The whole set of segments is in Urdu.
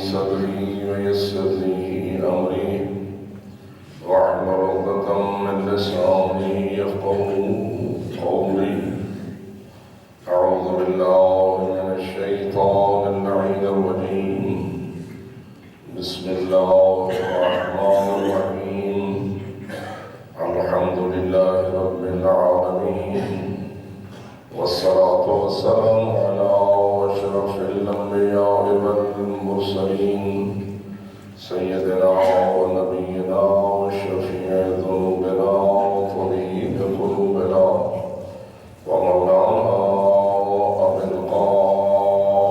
صدري ويسر لي أمري واحلل عقدة من لساني يفقهوا قولي. أعوذ بالله من الشيطان اللعين الرجيم. بسم الله الرحمن الرحيم. الحمد لله رب العالمين، والصلاة والسلام على أشرف الأنبياء والمرسلين سيدنا ونبينا وشفيع ذنوبنا وطبيب قلوبنا ومولانا أبي القاسم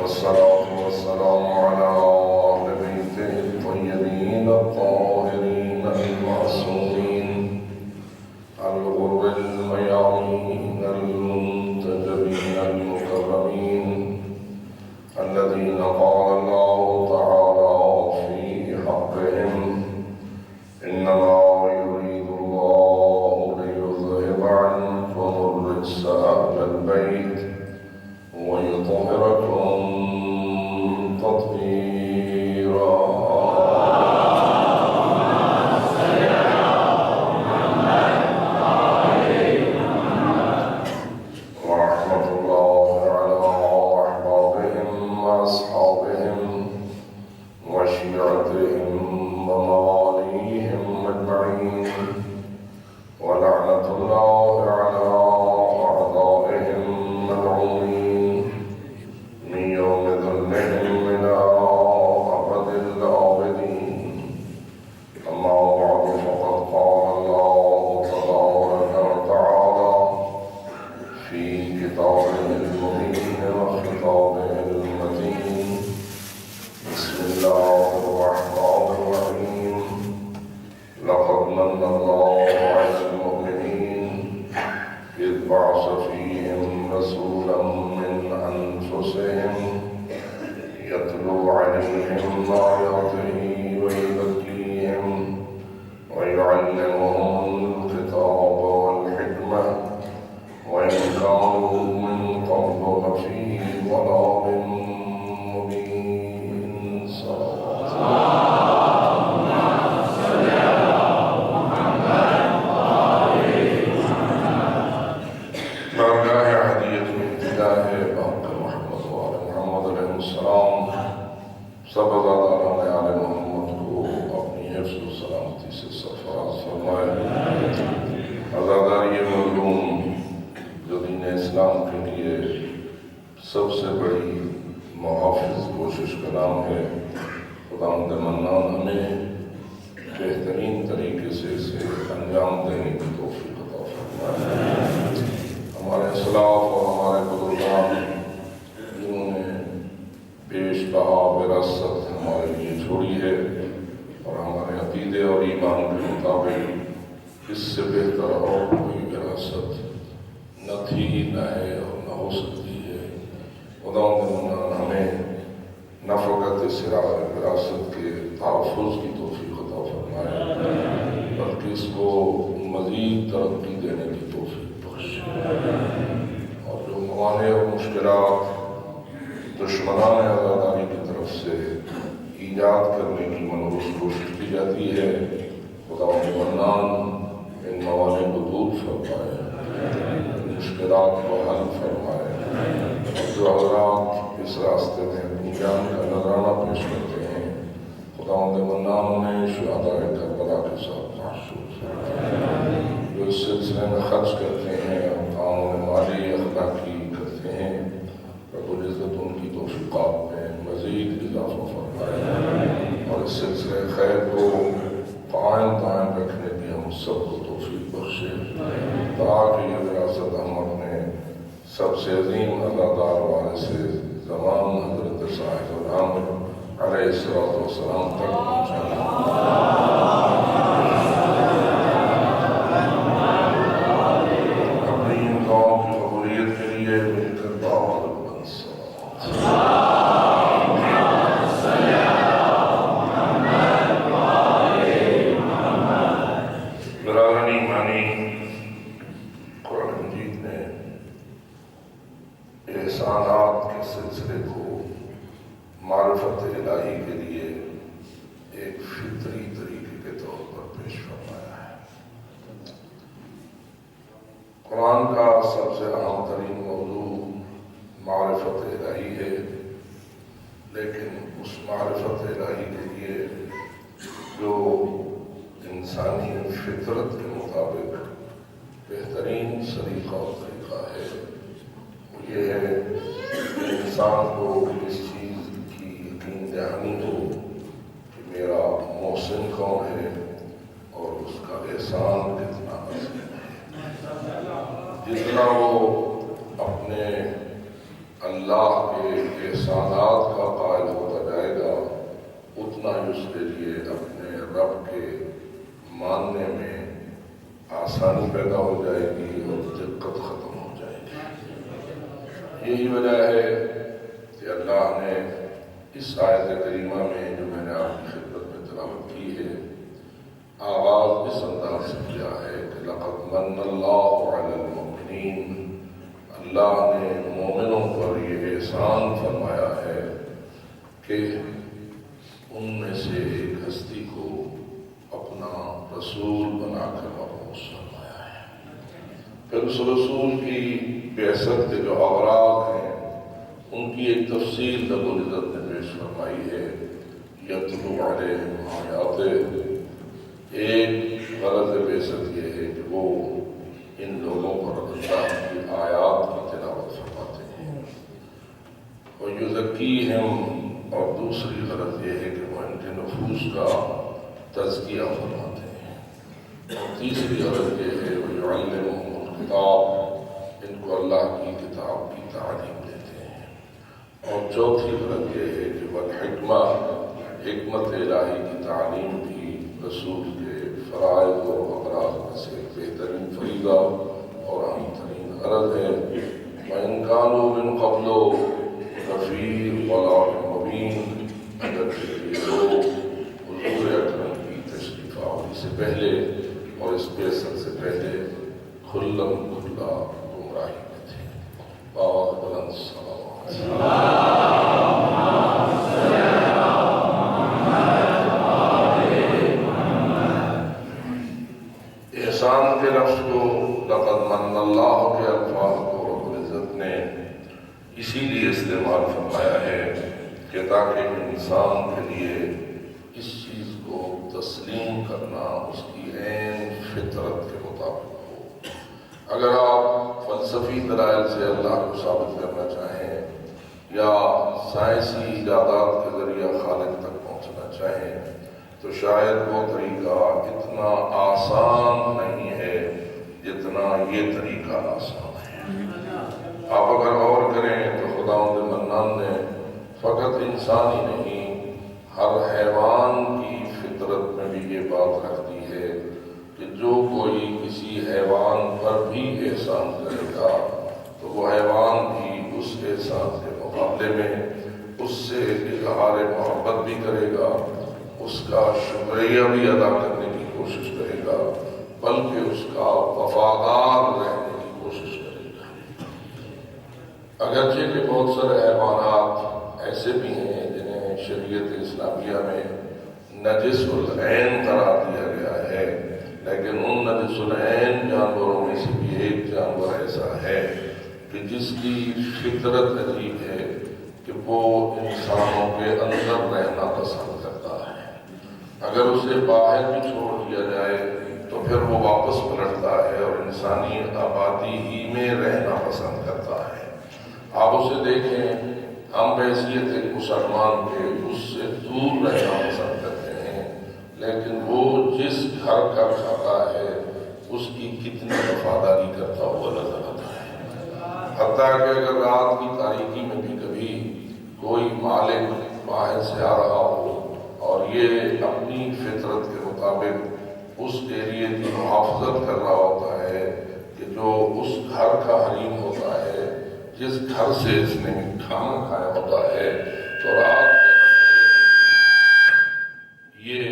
والصلاة والسلام على أهل بيته الطيبين الطاهرين المعصومين الغر الميامين المنتجبين المكرمين الذين قال الله تعالى في حقهم: إنما يريد الله ليذهب عنكم الرجس أهل البيت ويطهركم تطهيرا. ورحمة الله على أحبابهم وأصحابهم وشيعتهم ومواليهم أجمعين، ولعنة الله على أعدائهم ملعونين من يوم ذلهم إلى أبد الآبدين. أما بعد، فقد قال الله تبارك وتعالى في كتابه المبين وخطابه المتين: بسم الله الرحمن الرحيم. لقد من الله على المؤمنين إذ بعث فيهم رسولا من أنفسهم يتلو عليهم آياته ويزكيهم ويعلمهم الكتاب والحكمة وإن كانوا من قبل لفي ضلال مبين. صلى بارگاہ ہدیت میں ابتدا ہے باپ محمد وآل محمد علیہ السلام. سب ازاداران آل محمد کو اپنی حفظ و سلامتی سے سرفراز فرمائے. عزاداری مظلوم جو دین اسلام کے لیے سب سے بڑی محافظ کوشش کا نام ہے، خداوند منان ہمیں بہترین طریقے سے اسے انجام دینے کی توفیق عطا فرمائے. ہمارے اسلاف اور ہمارے بزرگان جنہوں نے پیش بہا وراثت ہمارے لیے چھوڑی ہے، اور ہمارے عقیدے اور ایمان کے مطابق اس سے بہتر اور کوئی وراثت نہ تھی، نہ ہے اور نہ ہو سکتی ہے. خداوند منان ہمیں نہ فقط اس وراثت کے تحفظ کی توفیق عطا فرمائے، بلکہ اس کو مزید ترقی دینے کی توفیق بخشے. اور جو موانع اور مشکلات دشمنان عزاداری کی طرف سے ایجاد کرنے کی منحوس کوشش کی جاتی ہے، خداوند منان ان موانع کو دور فرمائے، مشکلات کو حل فرمائے. جو حضرات اس راستے میں اپنی جان کا نذرانہ پیش کرتے ہیں، خداوند منان انہیں شہداء کربلا کے ساتھ محشور فرمائے. جو اس سلسلے میں خرچ کرتے ہیں اور تعاون مالی اخلاقی کرتے ہیں، رب العزت ان کی توفیقات میں مزید اضافہ فرمائے، اور اس سلسلے خیر کو قائم رکھنے کی ہم سب کو توفیق بخشے، تاکہ یہ وراثت ہم اپنے سب سے عظیم عزادار وارث زمان حضرت صاحب الامر علیہ السلام تک پہنچائیں. اپنی ان دعاؤں کی قبولیت کے لیے مل کر دعا برادران ایمانی معرفت الہی کے لیے ایک فطری طریقے کے طور پر پیش فرمایا ہے۔ قرآن کا سب سے اہم ترین موضوع معرفت الہی ہے، لیکن اس معرفت الہی کے لیے جو انسانی فطرت کے مطابق بہترین سلیقہ و طریقہ ہے وہ یہ ہے کہ انسان کو اس چیز کی یقین دہانی ہو کہ میرا محسن کون ہے اور اس کا احسان کتنا عظیم ہے۔ جتنا وہ اپنے اللہ کے احسانات کا قائل ہوتا جائے گا اتنا ہی اس کے لیے اپنے رب کے ماننے میں آسانی پیدا ہو جائے گی اور دقت ختم ہو جائے گی۔ یہی وجہ ہے کہ اللہ نے اس آیت کریمہ میں جو میں نے آپ کی خدمت میں تلاوت کی ہے آغاز اس انداز سے کیا ہے کہ لقد من اللہ علی المؤمنین، اللہ نے مومنوں پر یہ احسان فرمایا ہے کہ ان میں سے ایک ہستی کو اپنا رسول بنا کر مبعوث فرمایا ہے۔ پھر اس رسول کی بعثت کے جو اغراض ہیں ان کی ایک تفصیل رب العزت نے پیش فرمائی ہے۔ یتلو علیہم آیاتہ، ایک غرض بعثت یہ ہے کہ وہ ان لوگوں پر اللہ کی آیات کی تلاوت فرماتے ہیں۔ وَيُزَكِّيهِمْ، اور دوسری غرض یہ ہے کہ وہ ان کے نفوس کا تزکیہ فرماتے ہیں۔ اور تیسری غرض یہ ہے وَيُعَلِّمُهُمُ الْكِتَابَ، ان کو اللہ کی کتاب کی تعلیم دیتے ہیں۔ اور چوتھی غرض یہ ہے کہ والحکمہ، حکمت الہی کی تعلیم بھی رسول کے فرائض و اغراض میں سے ایک بہترین فریضہ اور اہم ترین غرض ہے۔ وَإِنْ كَانُوا مِنْ قَبْلُ لَفِي ضَلَالٍ مُبِينٍ، اگر یہ لوگ حضور اکرم کی تشریف آوری سے پہلے اور اس بعثت سے پہلے کھلا گمراہی میں تھے۔ بہت بلند صلوات۔ احسان کے لفظ کو لقد من اللہ کے الفاظ کو رب العزت نے اسی لیے استعمال فرمایا ہے کہ تاکہ انسان کے لیے اس چیز کو تسلیم کرنا اس کی عین فطرت کے مطابق ہو۔ اگر آپ فلسفی دلائل سے اللہ کو ثابت کرنا چاہیں یا سائنسی ایجادات کے ذریعہ خالق تک پہنچنا چاہیں تو شاید وہ طریقہ اتنا آسان نہیں ہے جتنا یہ طریقہ آسان ہے۔ آپ اگر غور کریں تو خداوند منان نے فقط انسان ہی نہیں ہر حیوان کی فطرت میں بھی یہ بات رکھ دی ہے کہ جو کوئی کسی حیوان پر بھی احسان کرے گا تو وہ حیوان بھی اس احسان کے مقابلے میں اس سے اظہار محبت بھی کرے گا، اس کا شکریہ بھی ادا کرنے کی کوشش کرے گا، بلکہ اس کا وفادار رہنے کی کوشش کرے گا۔ اگرچہ کہ بہت سارے حیوانات ایسے بھی ہیں جنہیں شریعت اسلامیہ میں نجس العین قرار دیا گیا ہے، لیکن ان نجس العین جانوروں میں سے بھی ایک جانور ایسا ہے کہ جس کی فطرت عجیب ہے کہ وہ انسانوں کے اندر رہنا پسند کرتا ہے۔ اگر اسے باہر بھی چھوڑ دیا جائے تو پھر وہ واپس پلٹتا ہے اور انسانی آبادی ہی میں رہنا پسند کرتا ہے۔ آپ اسے دیکھیں، ہم بحیثیت ایک مسلمان کے اس سے دور رہنا پسند کرتے ہیں، لیکن وہ جس گھر کا کھاتا ہے اس کی کتنی وفاداری کرتا ہوا نظر آتا ہے۔ حتیٰ کہ اگر رات کی تاریکی میں بھی کبھی کوئی مالک باہر سے آ رہا ہو اور یہ اپنی فطرت کے مطابق اس ایریے کی محافظت کر رہا ہوتا ہے کہ جو اس گھر کا حریم ہوتا ہے، جس گھر سے اس نے کھانا کھایا ہوتا ہے، تو رات کے یہ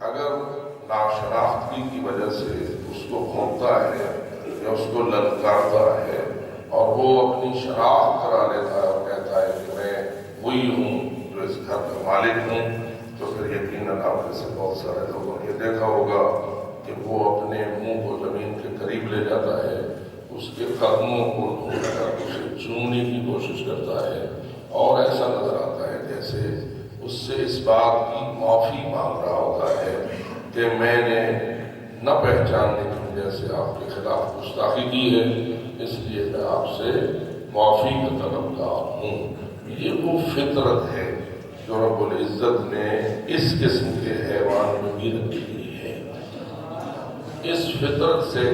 اگر ناشناختگی کی وجہ سے اس کو کھوتا ہے یا اس کو للکارتا ہے اور وہ اپنی شناخت کرا لیتا ہے اور کہتا ہے کہ میں وہی ہوں جو مالک ہوں تو پھر یقیناً آپ میں سے بہت سارے لوگوں نے یہ دیکھا ہوگا کہ وہ اپنے منہ کو زمین کے قریب لے جاتا ہے، اس کے قدموں کو ڈھونڈ کر اسے چومنے کی کوشش کرتا ہے، اور ایسا نظر آتا ہے جیسے اس سے اس بات کی معافی مانگ رہا ہوتا ہے کہ میں نے نہ پہچاننے کی وجہ سے آپ کے خلاف گستاخی کی ہے، اس لیے میں آپ سے معافی کا طلبگار ہوں۔ یہ وہ فطرت ہے جو رب العزت نے اس قسم کے حیوان میں بھی رکھی ہوئی ہے۔ اس فطرت سے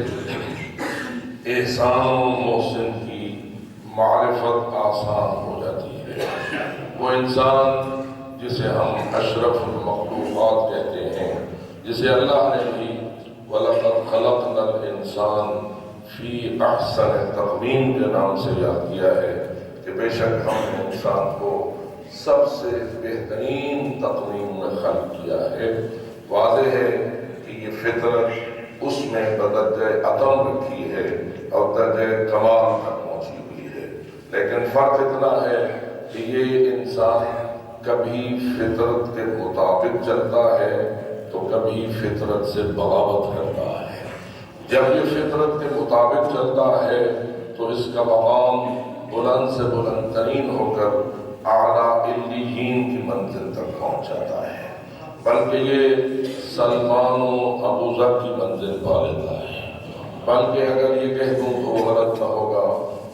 احسان و محسن کی معرفت آسان ہو جاتی ہے۔ وہ انسان جسے ہم اشرف المخلوقات کہتے ہیں، جسے اللہ نے بھی وَلَقَدْ خَلَقْنَا الْإِنسَانَ فِي أَحْسَنِ تَقْوِيمٍ کے نام سے یاد کیا ہے کہ بے شک ہم نے انسان کو سب سے بہترین تقویم میں خلق کیا ہے۔ واضح ہے کہ یہ فطرت اس میں بدرجہ عدم رکھی ہے اور درجہ کمال تک پہنچی ہوئی ہے، لیکن فرق اتنا ہے کہ یہ انسان کبھی فطرت کے مطابق چلتا ہے تو کبھی فطرت سے بغاوت کرتا ہے۔ جب یہ فطرت کے مطابق چلتا ہے تو اس کا مقام بلند سے بلند ترین ہو کر اعلیٰ علیین کی منزل تک پہنچ جاتا ہے، بلکہ یہ سلمان و ابو ذر کی منزل پا لیتا ہے۔ بلکہ اگر یہ کہہ دوں تو وہ غلط نہ ہوگا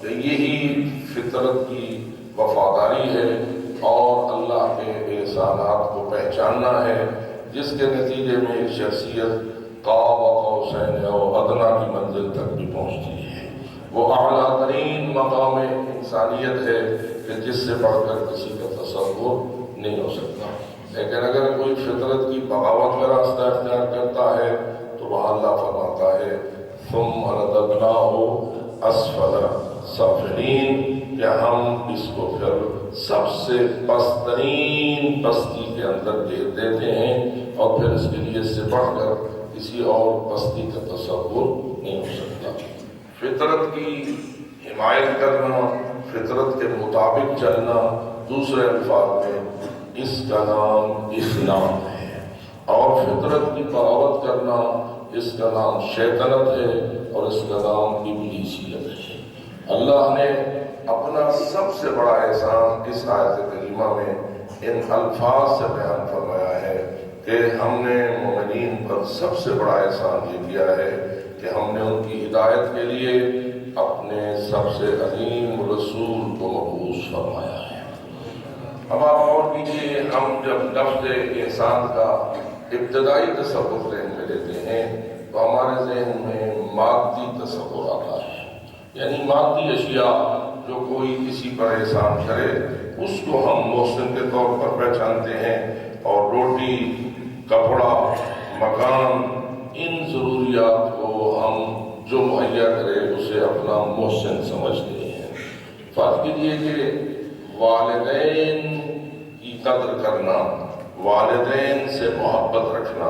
کہ یہی فطرت کی وفاداری ہے اور اللہ کے احسانات کو پہچاننا ہے، جس کے نتیجے میں شخصیت قاب قوسین او ادنیٰ کی منزل تک بھی پہنچتی ہے۔ وہ اعلیٰ ترین مقام انسانیت ہے کہ جس سے بڑھ کر کسی کا تصور نہیں ہو سکتا۔ لیکن اگر کوئی فطرت کی بغاوت کا راستہ اختیار کرتا ہے تو وہاں اللہ فرماتا ہے ثم رددناہ اسفل سافلین، کہ ہم اس کو پھر سب سے پسترین پستی کے اندر گھیر دیتے ہیں، اور پھر اس کے لیے اس سے بڑھ کر کسی اور پستی کا تصور نہیں ہو سکتا۔ فطرت کی حمایت کرنا، فطرت کے مطابق چلنا، دوسرے الفاظ میں اس کا نام اسلام ہے، اور فطرت کی بغاوت کرنا اس کا نام شیطنت ہے، اور اس کا نام ابلیسیت ہے۔ اللہ نے اپنا سب سے بڑا احسان اس آیت کریمہ میں ان الفاظ سے بیان فرمایا ہے کہ ہم نے مومنین پر سب سے بڑا احسان یہ کیا ہے کہ ہم نے ان کی ہدایت کے لیے اپنے سب سے عظیم رسول کو مبعوث فرمایا ہے۔ اب آپ غور کیجیے، ہم جب لفظ احسان کا ابتدائی تصور ذہن میں لیتے ہیں تو ہمارے ذہن میں مادی تصور آتا ہے، یعنی مادی اشیاء جو کوئی کسی پر احسان کرے اس کو ہم محسن کے طور پر پہچانتے ہیں، اور روٹی، کپڑا، مکان، ان ضروریات کو ہم جو مہیا کرے اسے اپنا محسن سمجھتے ہیں۔ فرض کیجیے کہ والدین کی قدر کرنا، والدین سے محبت رکھنا،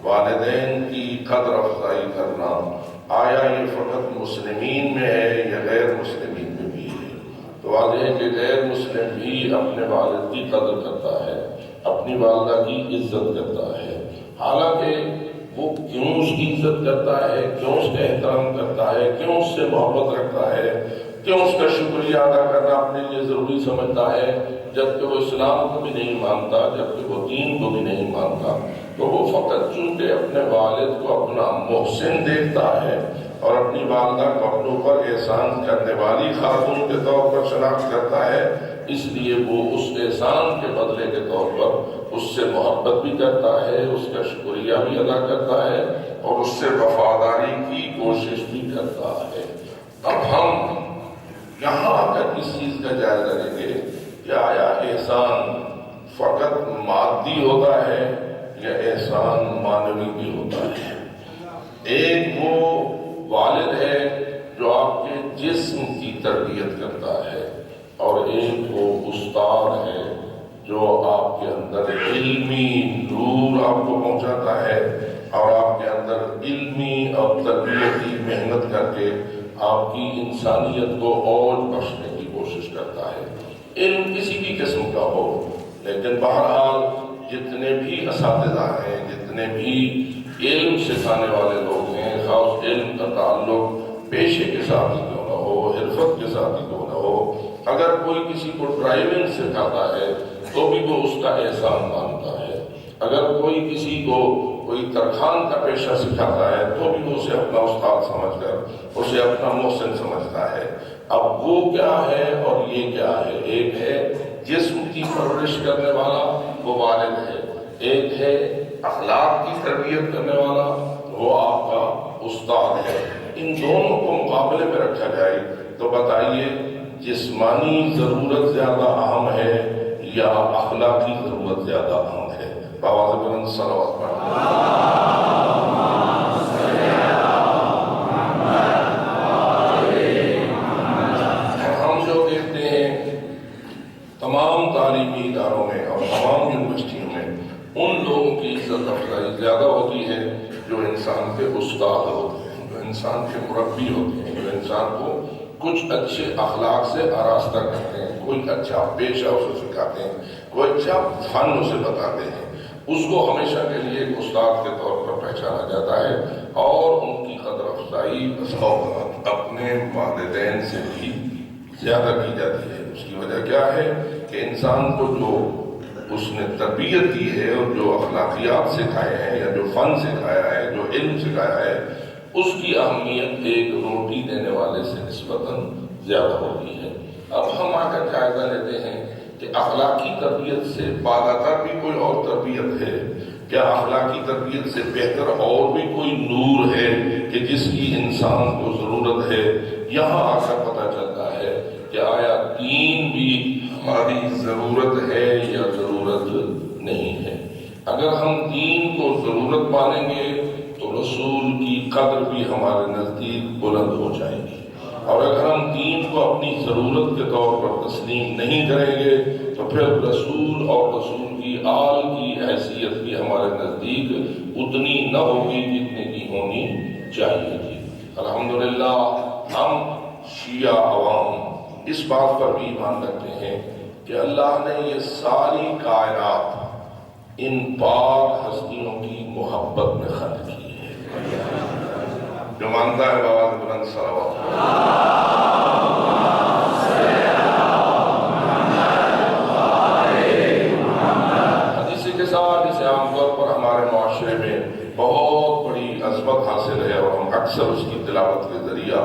والدین کی قدر افزائی کرنا، آیا یہ فقط مسلمین میں ہے یا غیر مسلمین میں بھی ہے؟ تو واضح ہے کہ غیر مسلم بھی اپنے والد کی قدر کرتا ہے، اپنی والدہ کی عزت کرتا ہے، حالانکہ وہ کیوں اس کی عزت کرتا ہے، کیوں اس کا احترام کرتا ہے، کیوں اس سے محبت رکھتا ہے، کیوں اس کا شکریہ ادا کرنا اپنے لیے ضروری سمجھتا ہے، جبکہ وہ اسلام کو بھی نہیں مانتا، جبکہ وہ دین کو بھی نہیں مانتا، تو وہ فقط چونکہ اپنے والد کو اپنا محسن دیکھتا ہے اور اپنی والدہ کو اپنے اوپر احسان کرنے والی خاتون کے طور پر شناخت کرتا ہے، اس لیے وہ اس احسان کے بدلے کے طور پر اس سے محبت بھی کرتا ہے، اس کا شکریہ بھی ادا کرتا ہے، اور اس سے وفاداری کی کوشش بھی کرتا ہے۔ اب ہم یہاں آ کر اس چیز کا جائزہ لیں گے کہ آیا احسان فقط مادی ہوتا ہے یا احسان معنوی بھی ہوتا ہے؟ ایک وہ والد ہے جو آپ کے جسم کی تربیت کرتا ہے، اور ایک وہ استاد ہے جو آپ کے اندر علمی نور آپ کو پہنچاتا ہے، اور آپ کے اندر علمی اور تربیتی محنت کر کے آپ کی انسانیت کو اور بخشنے کی کوشش کرتا ہے۔ علم کسی بھی قسم کا ہو، لیکن بہرحال جتنے بھی اساتذہ ہیں، جتنے بھی علم سکھانے والے لوگ ہیں، خاص علم کا تعلق پیشے کے ساتھ ہی کیوں نہ ہو، حرفت کے ساتھ ہی کیوں نہ ہو، اگر کوئی کسی کو ڈرائیونگ سکھاتا ہے تو بھی وہ اس کا احسان مانتا ہے، اگر کوئی کسی کو کوئی ترخان کا پیشہ سکھاتا ہے تو بھی وہ اسے اپنا استاد سمجھ کر اسے اپنا محسن سمجھتا ہے۔ اب وہ کیا ہے اور یہ کیا ہے؟ ایک ہے جسم کی پرورش کرنے والا، وہ والد ہے، ایک ہے اخلاق کی تربیت کرنے والا، وہ آپ کا استاد ہے۔ ان دونوں کو مقابلے میں رکھا جائے تو بتائیے جسمانی ضرورت زیادہ اہم ہے یا اخلاقی ضرورت زیادہ اہم ہے؟ بآواز بلند صلوات پڑھیں۔ ہم جو دیکھتے ہیں تمام تعلیمی اداروں میں اور تمام یونیورسٹیوں میں ان لوگوں کی عزت افزائی زیادہ ہوتی ہے جو انسان کے استاد ہوتے ہیں، جو انسان کے مربی ہوتے ہیں، جو انسان کو کچھ اچھے اخلاق سے آراستہ کرتے ہیں، کوئی اچھا پیشہ اسے سکھاتے ہیں، کوئی اچھا فن اسے بتاتے ہیں، اس کو ہمیشہ کے لیے ایک استاد کے طور پر پہچانا جاتا ہے اور ان کی قدر افزائی اپنے والدین سے بھی زیادہ کی جاتی ہے۔ اس کی وجہ کیا ہے کہ انسان کو جو اس نے تربیت دی ہے اور جو اخلاقیات سکھائے ہیں یا جو فن سکھایا ہے، جو علم سکھایا ہے، اس کی اہمیت ایک روٹی دینے والے سے نسبتاً زیادہ ہوتی ہے۔ اب ہم آ کر جائزہ لیتے ہیں کہ اخلاقی تربیت سے بالاتر بھی کوئی اور تربیت ہے؟ کیا اخلاقی تربیت سے بہتر اور بھی کوئی نور ہے کہ جس کی انسان کو ضرورت ہے؟ یہاں آ کر پتہ چلتا ہے کہ آیا دین بھی ہماری ضرورت ہے یا ضرورت نہیں ہے؟ اگر ہم دین کو ضرورت مانیں گے تو رسول کی قدر بھی ہمارے نزدیک بلند ہو جائے گی، اور اگر ہم دین کو اپنی ضرورت کے طور پر تسلیم نہیں کریں گے تو پھر رسول اور رسول کی آل کی حیثیت بھی ہمارے نزدیک اتنی نہ ہوگی جتنی کی ہونی چاہیے تھی۔ الحمدللہ ہم شیعہ عوام اس بات پر بھی ایمان رکھتے ہیں کہ اللہ نے یہ ساری کائنات ان پاک ہستیوں کی محبت میں خلق کی ہے۔ جو مانتا ہے بآواز بلند صلوات۔ حدیث کے ساتھ جسے عام طور پر ہمارے معاشرے میں بہت بڑی عظمت حاصل ہے اور ہم اکثر اس کی تلاوت کے ذریعہ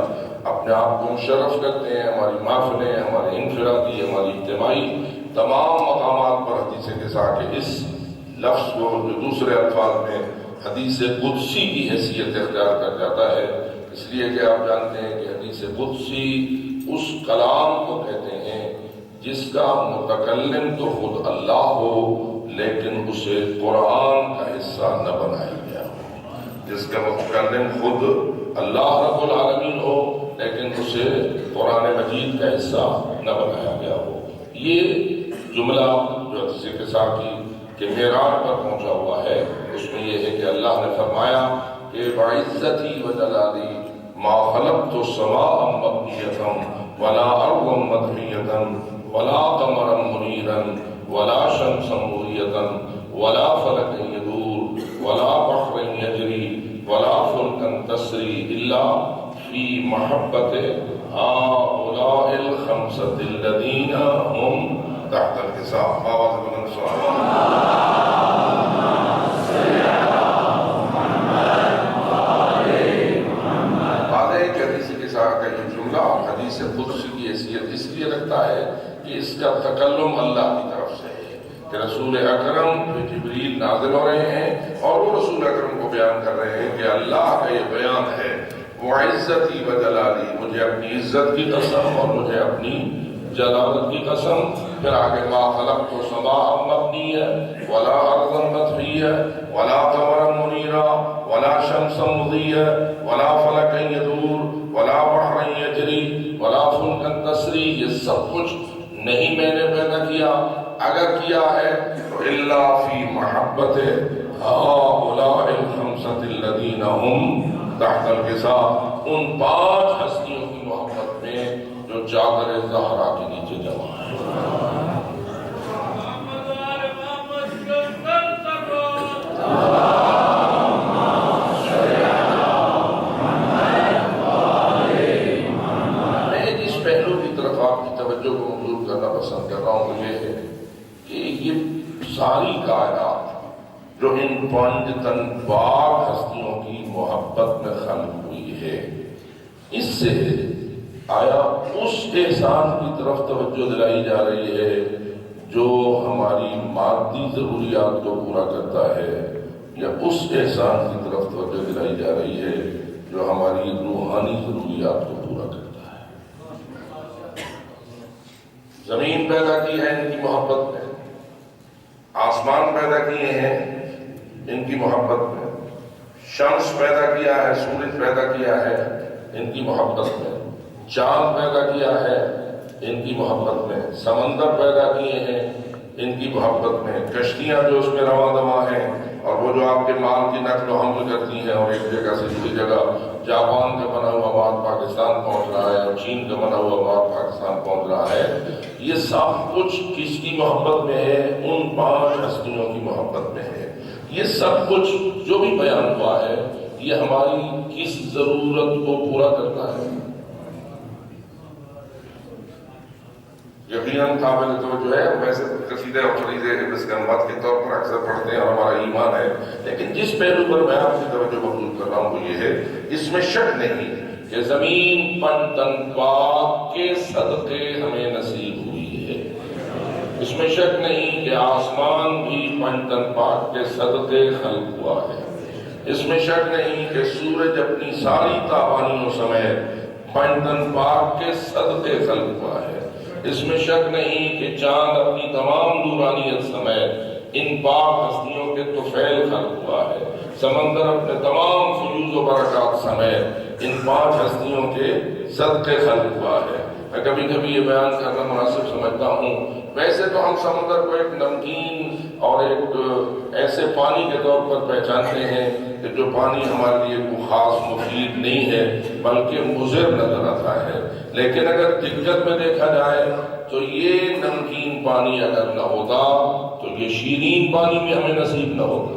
اپنے آپ کو مشرف کرتے ہیں، ہماری محفلیں، ہماری انفرادی، ہماری اجتماعی تمام مقامات پر حدیث کے ساتھ اس لفظ کو جو دوسرے الفاظ میں حدیث قدسی کی حیثیت اختیار کر جاتا ہے، اس لیے کہ آپ جانتے ہیں کہ حدیث قدسی اس کلام کو کہتے ہیں جس کا متکلم تو خود اللہ ہو لیکن اسے قرآن کا حصہ نہ بنایا گیا ہو، جس کا متکلم خود اللہ رب العالمین ہو لیکن اسے قرآن مجید کا حصہ نہ بنایا گیا ہو۔ یہ جملہ جو حدیث قصہ کی کہ معراج پر پہنچا ہوا ہے، اس میں یہ ہے کہ اللہ نے فرمایا کہ وعزتی وجلالی ما خلقت السماء مبنیۃ ولا ارضا مدحیۃ ولا قمرا منیرا ولا شمسا مضیۃ ولا فلکا یدور ولا بحرا یجری ولا فلکا تسری الا فی محبت هؤلاء الخمسة الذین هم تحت الحساب۔ آواز بلند سنائیں۔ حدیث قدسی کی حیثیت اس لیے رکھتا ہے کہ اس کا تکلم اللہ کی طرف سے ہے کہ رسول اکرم پہ جبریل نازل ہو رہے ہیں اور وہ رسول اکرم کو بیان کر رہے ہیں کہ اللہ کا یہ بیان ہے وعزتی وجلالی، مجھے اپنی عزت کی قسم اور مجھے اپنی جلالت کی قسم۔ پھر آگے ما خلقت سماء مبنیہ ولا ارضا مطفیہ ولا قمرا منیرا ولا شمسا مضیہ ولا فلکا یدور ولا بحرا یجری ولا فلکا تسری، یہ سب کچھ نہیں میں نے پیدا کیا، اگر کیا ہے تو الا فی محبت هؤلاء الخمسة الذین هم تحت الحساب، ان 5 ہستیوں کی محبت میں جو چادر زہرا کے نیچے جمع ہے۔ یہ ساری کائنات جو ان پانچ تن پاک ہستیوں کی محبت میں خلق ہوئی ہے، اس سے آیا اس احسان کی طرف توجہ دلائی جا رہی ہے جو ہماری مادی ضروریات کو پورا کرتا ہے، یا اس احسان کی طرف توجہ دلائی جا رہی ہے جو ہماری روحانی ضروریات کو پورا کرتا ہے؟ زمین پیدا کی ہے ان کی محبت میں، آسمان پیدا کیے ہیں ان کی محبت میں، شمس پیدا کیا ہے، سورج پیدا کیا ہے ان کی محبت میں، چاند پیدا کیا ہے ان کی محبت میں، سمندر پیدا کیے ہیں ان کی محبت میں، کشتیاں جو اس میں رواں دواں ہیں، اور وہ جو آپ کے مال کی نقل و حمل کرتی ہیں اور ایک جگہ سے دوسری جگہ، جاپان کا بنا ہوا مال پاکستان پہنچ رہا ہے اور چین کا بنا ہوا مال پاکستان پہنچ رہا ہے، یہ سب کچھ کس کی محبت میں ہے؟ ان پانچ ہستیوں کی محبت میں ہے۔ یہ سب کچھ جو بھی بیان ہوا ہے یہ ہماری کس ضرورت کو پورا کرتا ہے؟ یقیناً قابل توجہ ہے، ویسے قصیدے اور فریضے مسکنات کے طور پر اکثر پڑھتے ہیں اور ہمارا ایمان ہے، لیکن جس پہلو پر میں آپ کی توجہ مبذول کر رہا ہوں وہ یہ ہے، اس میں شک نہیں کہ زمین پن تن پاک کے صدقے ہمیں نصیب ہوئی ہے، اس میں شک نہیں کہ آسمان بھی پن تن پاک کے صدقے خلق ہوا ہے، اس میں شک نہیں کہ سورج اپنی ساری تابانیوں سمیت پن تن پاک کے صدقے خلق ہوا ہے، اس میں شک نہیں کہ چاند اپنی تمام نورانیت سمیت ان پاک ہستیوں کے طفیل خلق ہوا ہے، سمندر اپنے تمام فیوز و برکات سمیت ان پانچ ہستیوں کے صدقے خلق ہوا ہے۔ میں کبھی کبھی یہ بیان کرنا مناسب سمجھتا ہوں، ویسے تو ہم سمندر کو ایک نمکین اور ایک ایسے پانی کے طور پر پہچانتے ہیں کہ جو پانی ہمارے لیے کوئی خاص مفید نہیں ہے بلکہ مضر نظر آتا ہے، لیکن اگر دقت میں دیکھا جائے تو یہ نمکین پانی اگر نہ ہوتا تو یہ شیرین پانی بھی ہمیں نصیب نہ ہوتا،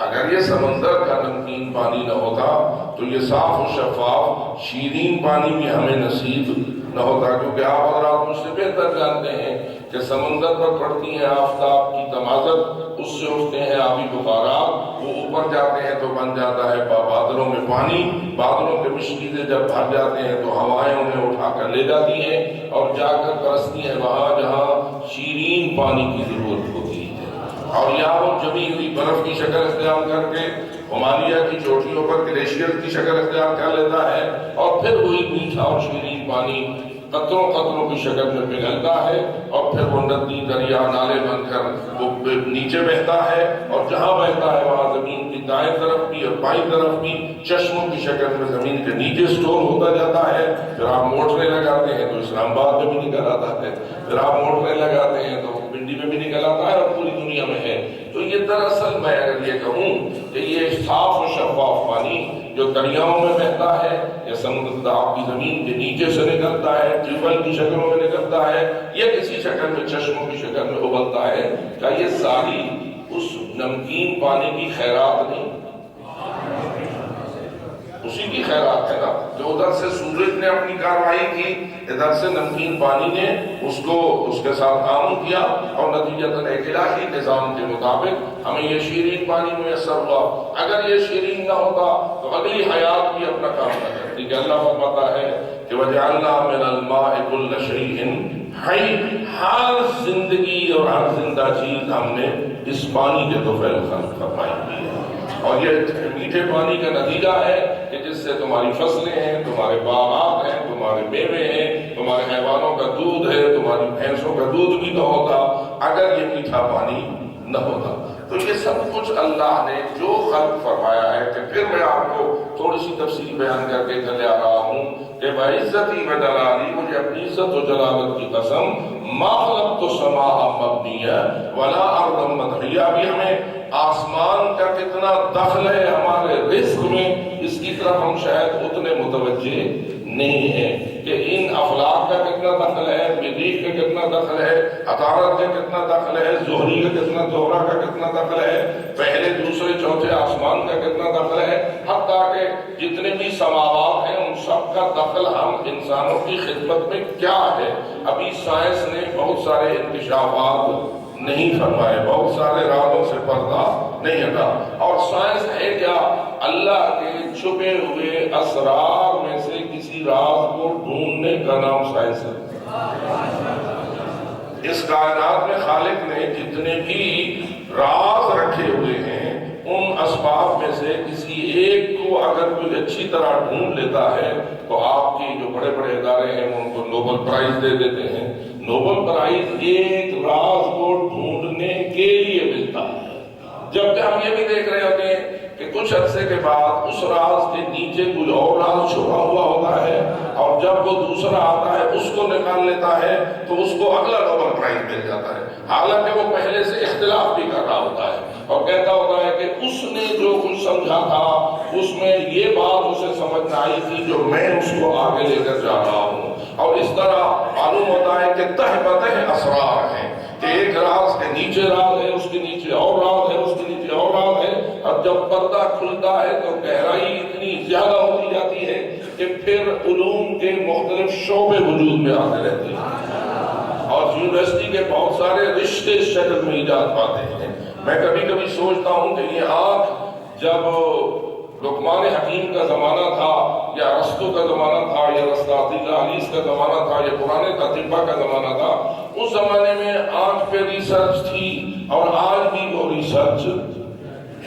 اگر یہ سمندر کا نمکین پانی نہ ہوتا تو یہ صاف و شفاف شیرین پانی بھی ہمیں نصیب نہ ہوتا، کیونکہ آپ حضرات مجھ سے بہتر جانتے ہیں کہ سمندر پر پڑتی ہیں آفتاب کی تمازت، اس سے اٹھتے ہیں آبی بخارات، وہ اوپر جاتے ہیں تو بن جاتا ہے بادلوں میں پانی، بادلوں کے مشکلیں جب بھر جاتے ہیں تو ہوائیں انہیں اٹھا کر لے جاتی ہیں اور جا کر برستی ہیں وہاں جہاں شیرین پانی کی ضرورت ہوتی ہے، اور یا وہ جمی ہوئی برف کی شکل اختیار کر کے ہمالیہ کی چوٹیوں پر گلیشیئر کی شکل اختیار کر لیتا ہے، اور پھر وہی میٹھا اور شیرین پانی قطروں قطروں کی شکل میں پگھلتا ہے، اور پھر وہ ندی دریا نالے بن کر وہ نیچے بہتا ہے، اور جہاں بہتا ہے وہاں زمین کی دائیں طرف بھی اور بائیں طرف بھی چشموں کی شکل میں زمین کے نیچے سٹور ہوتا جاتا ہے، پھر آپ موٹریں لگاتے ہیں تو اسلام آباد میں بھی نکل آتا ہے، پھر آپ موٹریں لگاتے ہیں تو پنڈی میں بھی نکل آتا ہے اور پوری دنیا میں ہے۔ تو یہ دراصل میں اگر یہ کہوں کہ یہ صاف و شفاف پانی جو دریاؤں میں بہتا ہے یا سمندر آپ کی زمین کے نیچے سے نکلتا ہے، ٹیوبویل کی شکلوں میں نکلتا ہے یا کسی شکل میں چشموں کی شکل میں ابلتا ہے، کیا یہ ساری اس نمکین پانی کی خیرات نہیں؟ اسی کی خیرات ہے نا، جو ادھر سے سورج نے اپنی کارروائی کی، ادھر سے نمکین پانی نے اس کو اس کے ساتھ تعاون کیا، اور نتیجتاً ایک الہی نظام کے مطابق ہمیں یہ شیرین پانی میسر ہوا۔ اگر یہ شیرین نہ ہوتا تو اگلی حیات بھی اپنا کام نہ کرتی، کہ اللہ فرماتا ہے کہ وَجَعَلْنَا مِنَ الْمَاءِ كُلَّ شَيْءٍ حَيٍّ، ہر زندگی اور ہر زندہ چیز ہم نے اس پانی کے طفیل خلق فرمائی ہوئی ہے، اور یہ میٹھے پانی کا نتیجہ ہے کہ جس سے تمہاری فصلیں ہیں، تمہارے باغات ہیں، تمہارے میوے ہیں، تمہارے حیوانوں کا دودھ ہے، تمہاری بھینسوں کا دودھ بھی نہ ہوتا اگر یہ میٹھا پانی نہ ہوتا۔ تو یہ سب کچھ اللہ نے جو خلق فرمایا ہے، کہ پھر میں آپ کو تھوڑی سی تفصیل بیان کر کے چلے آ رہا ہوں کہ بَعِزَّتِي وَجَلَالِي، مجھے اپنی عزت و جلالت کی قسم، مَا خَلَقْتُ السَّمَاءَ مَبْنِيًّا وَلَا أَرْضًا مَطْوِيًّا، ابھی ہمیں آسمان کا کتنا دخل ہے ہمارے رزق میں، اس کی طرف ہم شاید اتنے متوجہ نہیں ہیں کہ ان افلاک کا کتنا دخل ہے، مریخ کا کتنا دخل ہے، عطارد کا کتنا دخل ہے، زہری کا کتنا، زہرہ کا کتنا دخل ہے، پہلے دوسرے چوتھے آسمان کا کتنا دخل ہے، حتیٰ کہ جتنے بھی سماوات ہیں ان سب کا دخل ہم انسانوں کی خدمت میں کیا ہے؟ ابھی سائنس نے بہت سارے انکشافات نہیں فرمائے، بہت سارے رازوں سے پردہ نہیں ہٹا۔ اور سائنس ہے کیا؟ اللہ کے چھپے ہوئے اسرار میں سے کسی راز کو ڈھونڈنے کا نام سائنس ہے۔ اس کائنات میں خالق نے جتنے بھی راز رکھے ہوئے ہیں، ان اسباب میں سے کسی ایک کو اگر کوئی اچھی طرح ڈھونڈ لیتا ہے تو آپ کی جو بڑے بڑے ادارے ہیں ان کو نوبل پرائز دے دیتے ہیں۔ نوبل پرائز ایک راز کو ڈھونڈنے کے لیے ملتا ہے، جبکہ ہم یہ بھی دیکھ رہے ہوتے ہیں کہ کچھ عرصے کے بعد اس راز کے نیچے کوئی اور راز چھپا ہوا ہوتا ہے، اور جب وہ دوسرا آتا ہے اس کو نکال لیتا ہے تو اس کو اگلا نوبل پرائز مل جاتا ہے، حالانکہ وہ پہلے سے اختلاف بھی کر رہا ہوتا ہے اور کہتا ہوتا ہے کہ اس نے جو کچھ سمجھا تھا اس میں یہ بات اسے سمجھ نہ آئی تھی جو میں اس کو آگے لے کر جا رہا ہوں۔ اور اس طرح معلوم ہوتا ہے کہ تہ بتہ اسرار ہیں، کہ ایک راز کے نیچے راز ہے، اس کے نیچے اور راز ہے، اس کے نیچے اور راز ہے، اور جب پردہ کھلتا ہے تو گہرائی اتنی زیادہ ہوتی جاتی ہے کہ پھر علوم کے مختلف شعبے وجود میں آتے رہتے ہیں، اور یونیورسٹی کے بہت سارے رشتے اس شکل میں ایجاد پاتے ہیں۔ میں کبھی کبھی سوچتا ہوں کہ یہ آنکھ جب لقمان حکیم کا زمانہ تھا، یا ارسطو کا زمانہ تھا، یا ارسطاطیلیس کا زمانہ تھا، یا پرانے اطباء کا زمانہ تھا، اس زمانے میں آنکھ پہ ریسرچ تھی، اور آج بھی وہ ریسرچ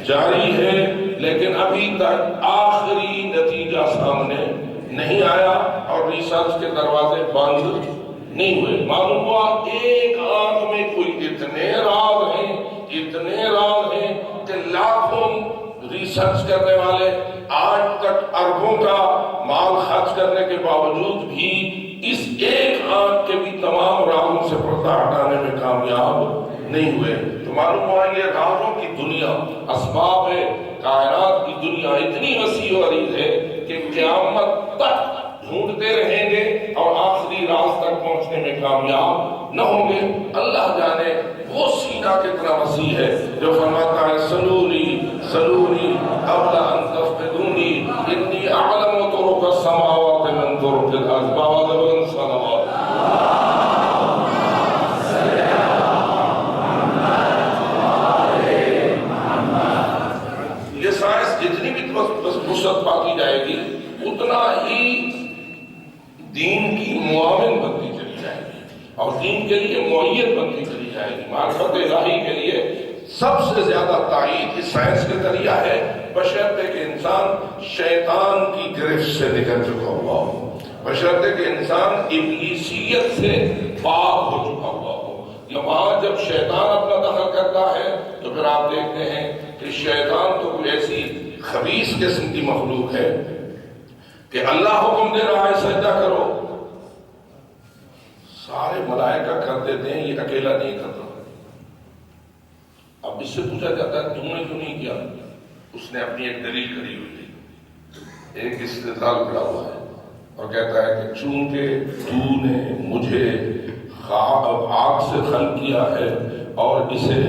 جاری ہے، لیکن ابھی تک آخری نتیجہ سامنے نہیں آیا اور ریسرچ کے دروازے بند نہیں ہوئے۔ معلوم ہوا ایک آنکھ میں کوئی اتنے راز ہیں کہ لاکھوں ریسرچ کرنے والے آج تک اربوں کا مال خرچ کرنے کے باوجود بھی اس ایک آنکھ کے بھی تمام رازوں سے پردہ ہٹانے میں کامیاب نہیں ہوئے۔ تو معلوم ہوا یہ رازوں کی دنیا، اسباب کائنات کی دنیا اتنی وسیع و عریض ہے کہ قیامت تک ڈھونڈتے رہیں گے اور آخری راز تک پہنچنے میں کامیاب نہ ہوں گے۔ اللہ جانے وہ سینہ کتنا وسیع ہے جو فرماتا ہے سلونی سلونی قبل ان تفقدونی انی اعلم طرق السماوات من طرق الارض بلند صلوات۔ یہ سائنس جتنی بھی وسعت پاتی جائے گی اتنا ہی دین کی معاون بنتی چلی جائے گی اور دین کے لیے معید بنتی چلی جائے گی۔ معرفت الہی کے لیے سب سے زیادہ تائید اس سائنس کے ذریعہ ہے، بشرطے کہ انسان شیطان کی گرفت سے نکل چکا ہوا ہو، بشرطے کہ انسان ابلیسیت سے پاک ہو چکا ہوا ہو۔ یا وہاں جب شیطان اپنا دخل کرتا ہے تو پھر آپ دیکھتے ہیں کہ شیطان تو کوئی ایسی خبیث قسم کی مخلوق ہے کہ اللہ حکم دے رہا ہے سجدہ کرو، سارے ملائکہ کر دیتے ہیں، یہ اکیلا نہیں کرتا۔ اب اس سے پوچھا جاتا ہے تم نے کیوں نہیں کیا؟ اس نے اپنی ایک دلیل کری ہوئی ہے، ایک استدلال کھڑا ہوا ہے اور کہتا ہے کہ چونکہ تو نے مجھے آگ سے خلق کیا ہے اور اسے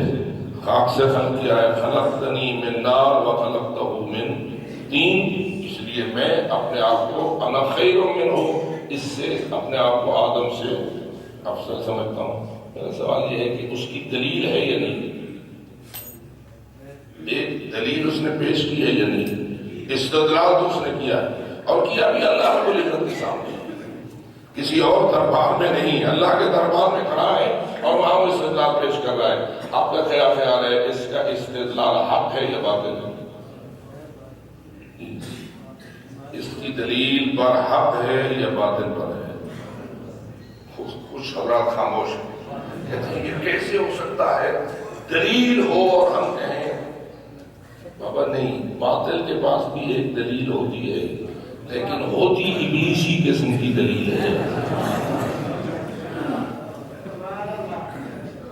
خاک سے خلق کیا ہے، خلقتنی من نار وخلقتہ من طین، اس لیے میں اپنے آپ کو انا خیر منہ، اس سے اپنے آپ کو آدم سے افضل سمجھتا ہوں۔ میرا سوال یہ ہے کہ اس کی دلیل ہے یا نہیں؟ ایک دلیل اس نے پیش کی ہے یا نہیں؟ استدلال تو اس نے کیا ہے اور کیا بھی اللہ رب العزت کے سامنے، کسی اور دربار میں نہیں، اللہ کے دربار میں کھڑا ہے اور وہاں وہ استدلال پیش کر رہا ہے۔ آپ کا کیا خیال ہے اس کا استدلال حق ہے یا باطل ہے؟ اس کی دلیل پر حق ہے یا باطل پر ہے؟ کچھ حضرات خاموش کہتے ہیں یہ کیسے ہو سکتا ہے دلیل ہو اور ہم کہیں بابا نہیں، باطل کے پاس بھی ایک دلیل ہوتی ہے لیکن ہوتی ابلیسی قسم کی دلیل ہے۔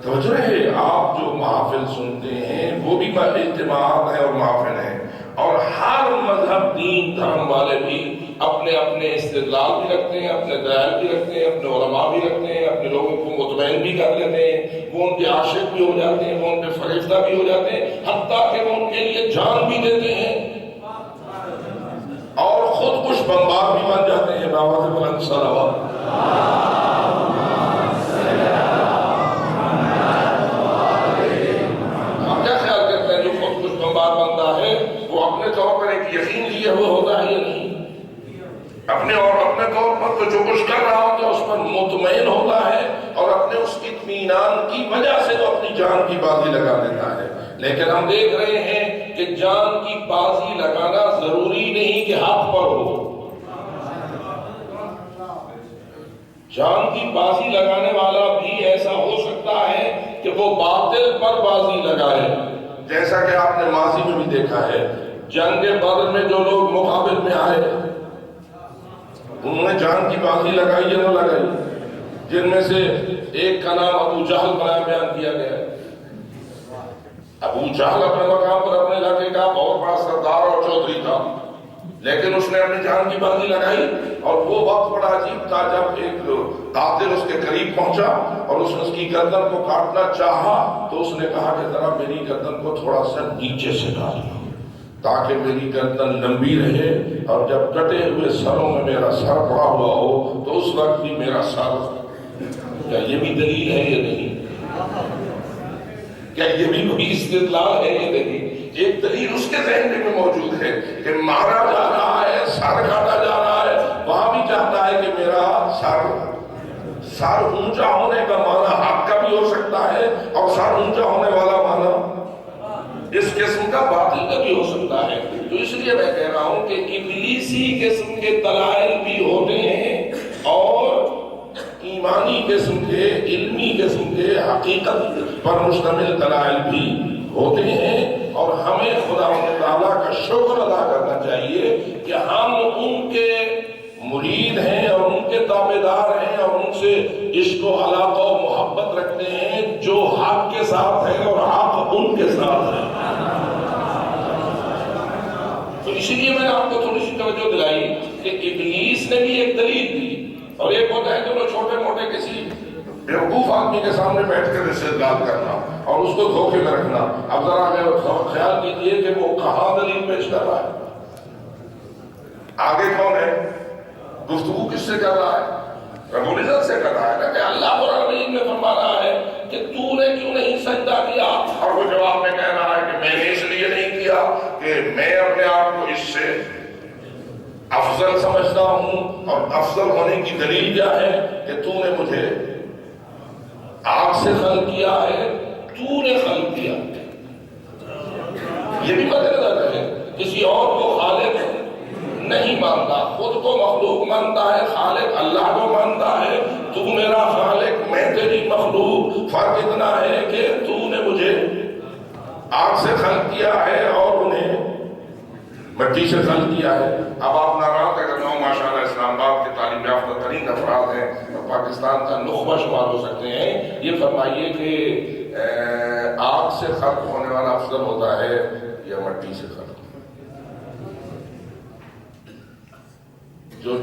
توجہ ہے، آپ جو محافل سنتے ہیں وہ بھی اجتماعات ہیں اور محافل ہیں، اور ہر مذہب دین دھرم والے بھی اپنے اپنے استدلال بھی رکھتے ہیں، اپنے دلائل بھی رکھتے ہیں، اپنے علماء بھی رکھتے ہیں، اپنے لوگوں کو مطمئن بھی کر لیتے ہیں، وہ ان کے عاشق بھی ہو جاتے ہیں، وہ ان کے فریفتہ بھی ہو جاتے ہیں، حتیٰ کہ وہ ان کے لیے جان بھی دیتے ہیں اور خود کچھ بمبار بھی بن جاتے ہیں باوجود بلند صلوات. آپ کیا خیال کرتے ہیں جو خود کچھ بمبار بنتا ہے وہ اپنے طور پر ایک یقین لیے ہوئے ہوتا ہے یا نہیں؟ اپنے طور پر تو جو کچھ کر رہا ہوتا ہے اس پر مطمئن ہوتا ہے اور اپنے اس اطمینان کی وجہ سے وہ اپنی جان کی بازی لگا دیتا ہے. لیکن ہم دیکھ رہے ہیں کہ جان کی بازی لگانا ضروری نہیں کہ حق پر ہو. جان کی بازی لگانے والا بھی ایسا ہو سکتا ہے کہ وہ باطل پر بازی لگائے. جیسا کہ آپ نے ماضی میں بھی دیکھا ہے جنگ بدر میں جو لوگ مقابل میں آئے انہوں نے جان کی بازی لگائی یا نہ لگائی؟ جن میں سے ایک کا نام ابو جہل بنا بیان کیا گیا ہے. ابو جہل اپنے مقام پر اپنے علاقے کا بہت بڑا سردار اور چودھری تھا لیکن اس نے اپنی جان کی بازی لگائی اور وہ وقت بڑا عجیب تھا جب ایک قاتل اس کے قریب پہنچا اور اس نے اس کی گردن کو کاٹنا چاہا تو اس نے کہا کہ ذرا میری گردن کو تھوڑا سا نیچے سے ڈالنا تاکہ میری گردن لمبی رہے اور جب کٹے ہوئے سروں میں میرا سر پڑا ہوا ہو تو اس وقت بھی میرا سر. کیا یہ بھی دلیل ہے یا نہیں؟ کیا یہ بھی کوئی استدلال ہے یا نہیں؟ ایک دلیل اس کے ذہن میں موجود ہے کہ مارا جا رہا ہے سر کاٹا جا رہا ہے وہاں بھی چاہتا ہے کہ میرا سر اونچا ہونے کا معنی حق کا بھی ہو سکتا ہے اور سر اونچا ہونے والا معنی اس قسم کا باطل کا بھی ہو سکتا ہے. تو اس لیے میں کہہ رہا ہوں کہ ابلیسی قسم کے دلائل بھی ہوتے ہیں اور ایمانی قسم کے علمی قسم کے حقیقت پر مشتمل دلائل بھی ہوتے ہیں اور ہمیں خدا تعالیٰ کا شکر ادا کرنا چاہیے کہ ہم ان کے مرید ہیں اور ان کے تابعدار ہیں اور ان سے عشق و علاقہ و محبت رکھتے ہیں جو حق کے ساتھ ہے اور حق ان کے ساتھ ہے. تو اسی لیے میں نے آپ کو تھوڑی سی توجہ دلائی کہ ابلیس نے بھی ایک دلیل دی اور ایک ہوتا ہے کہ وہ چھوٹے موٹے کسی بیوقوف آدمی کے سامنے بیٹھ کر استدلال کرنا اور اس کو دھوکے میں رکھنا. اب ذرا خیال کیجئے کہ وہ کہاں دلیل پیش کر رہا ہے, آگے کون ہے, گفتگو کس سے کر رہا ہے؟ رب العزت سے کر رہا ہے نا کہ اللہ رب العالمین نے فرما رہا ہے کہ تو نے کیوں نہیں سجدہ کیا, اور وہ جواب میں کہہ رہا ہے کہ میں نے اس لیے نہیں کیا کہ میں اپنے آپ کو اس سے افضل سمجھتا ہوں اور افضل ہونے کی دلیل کیا ہے کہ تو نے مجھے آگ سے خلق کیا ہے, تو نے خلق کیا. یہ بھی مد نظر رہے کسی اور کو خالق نہیں مانتا, خود کو مخلوق مانتا ہے, خالق اللہ کو مانتا ہے. تو میرا خالق میں تیری مخلوق, فرق اتنا ہے کہ تو نے مجھے آگ سے خلق کیا ہے اور انہیں مٹی سے خلق کیا ہے. اب آپ ناراض اگر نو ماشاءاللہ اسلام آباد کے تعلیم یافتہ ترین افراد ہیں اور پاکستان کا نخبہ شمار ہو سکتے ہیں, یہ فرمائیے کہ آگ سے خلق ہونے والا افضل ہوتا ہے یا مٹی سے خلق؟ جو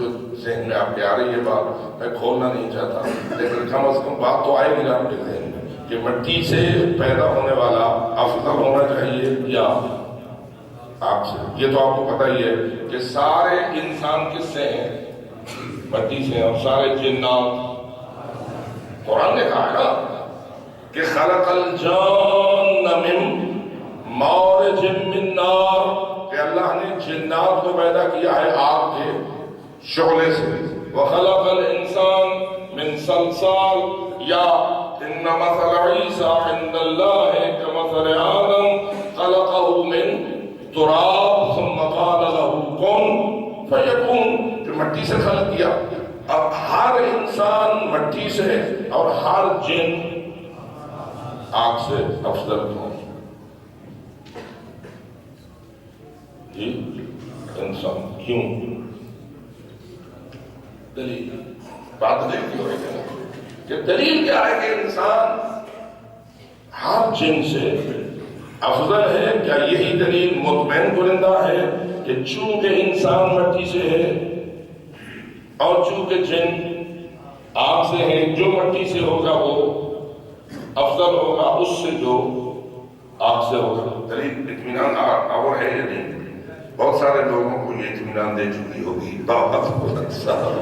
ذہن میں آپ کے آ رہی ہے بات میں کھولنا نہیں چاہتا, لیکن کم از کم بات تو آئے گی آپ کے ذہن میں کہ مٹی سے پیدا ہونے والا افضل ہونا چاہیے یا آگ سے. یہ تو آپ کو پتہ ہی ہے کہ سارے انسان کس سے ہیں, مٹی سے, اور سارے جنات. قرآن نے کہا ہے نا کہ خلق الجان من مارج من نار, کہ اللہ نے جنات کو پیدا کیا ہے آگ کے شعلے سے. وخلق الانسان من صلصال, یا ان مثل عیسیٰ عند اللہ کمثل آدم خلقه من تراب ثم قال له كن فيكون, جو مٹی سے خلق کیا. اب ہر انسان مٹی سے اور ہر جن آگ سے افضل کون؟ جی انسان. کیوں؟ دلیل بات دیکھتی ہو رہی ہے کہ دلیل کیا ہے کہ انسان ہر جن سے افضل ہے. کیا یہی دلیل مطمئن کنندہ ہے کہ چونکہ انسان مٹی سے ہے اور چونکہ جن آگ سے ہے, جو مٹی سے ہوگا وہ افضل ہوگا اس سے جو آگ سے ہوگا؟ دلیل اطمینان آور ہے یا نہیں؟ بہت سارے لوگوں کو کو یہ اطمینان دے چکی ہوگی طاقت بلند صاحب.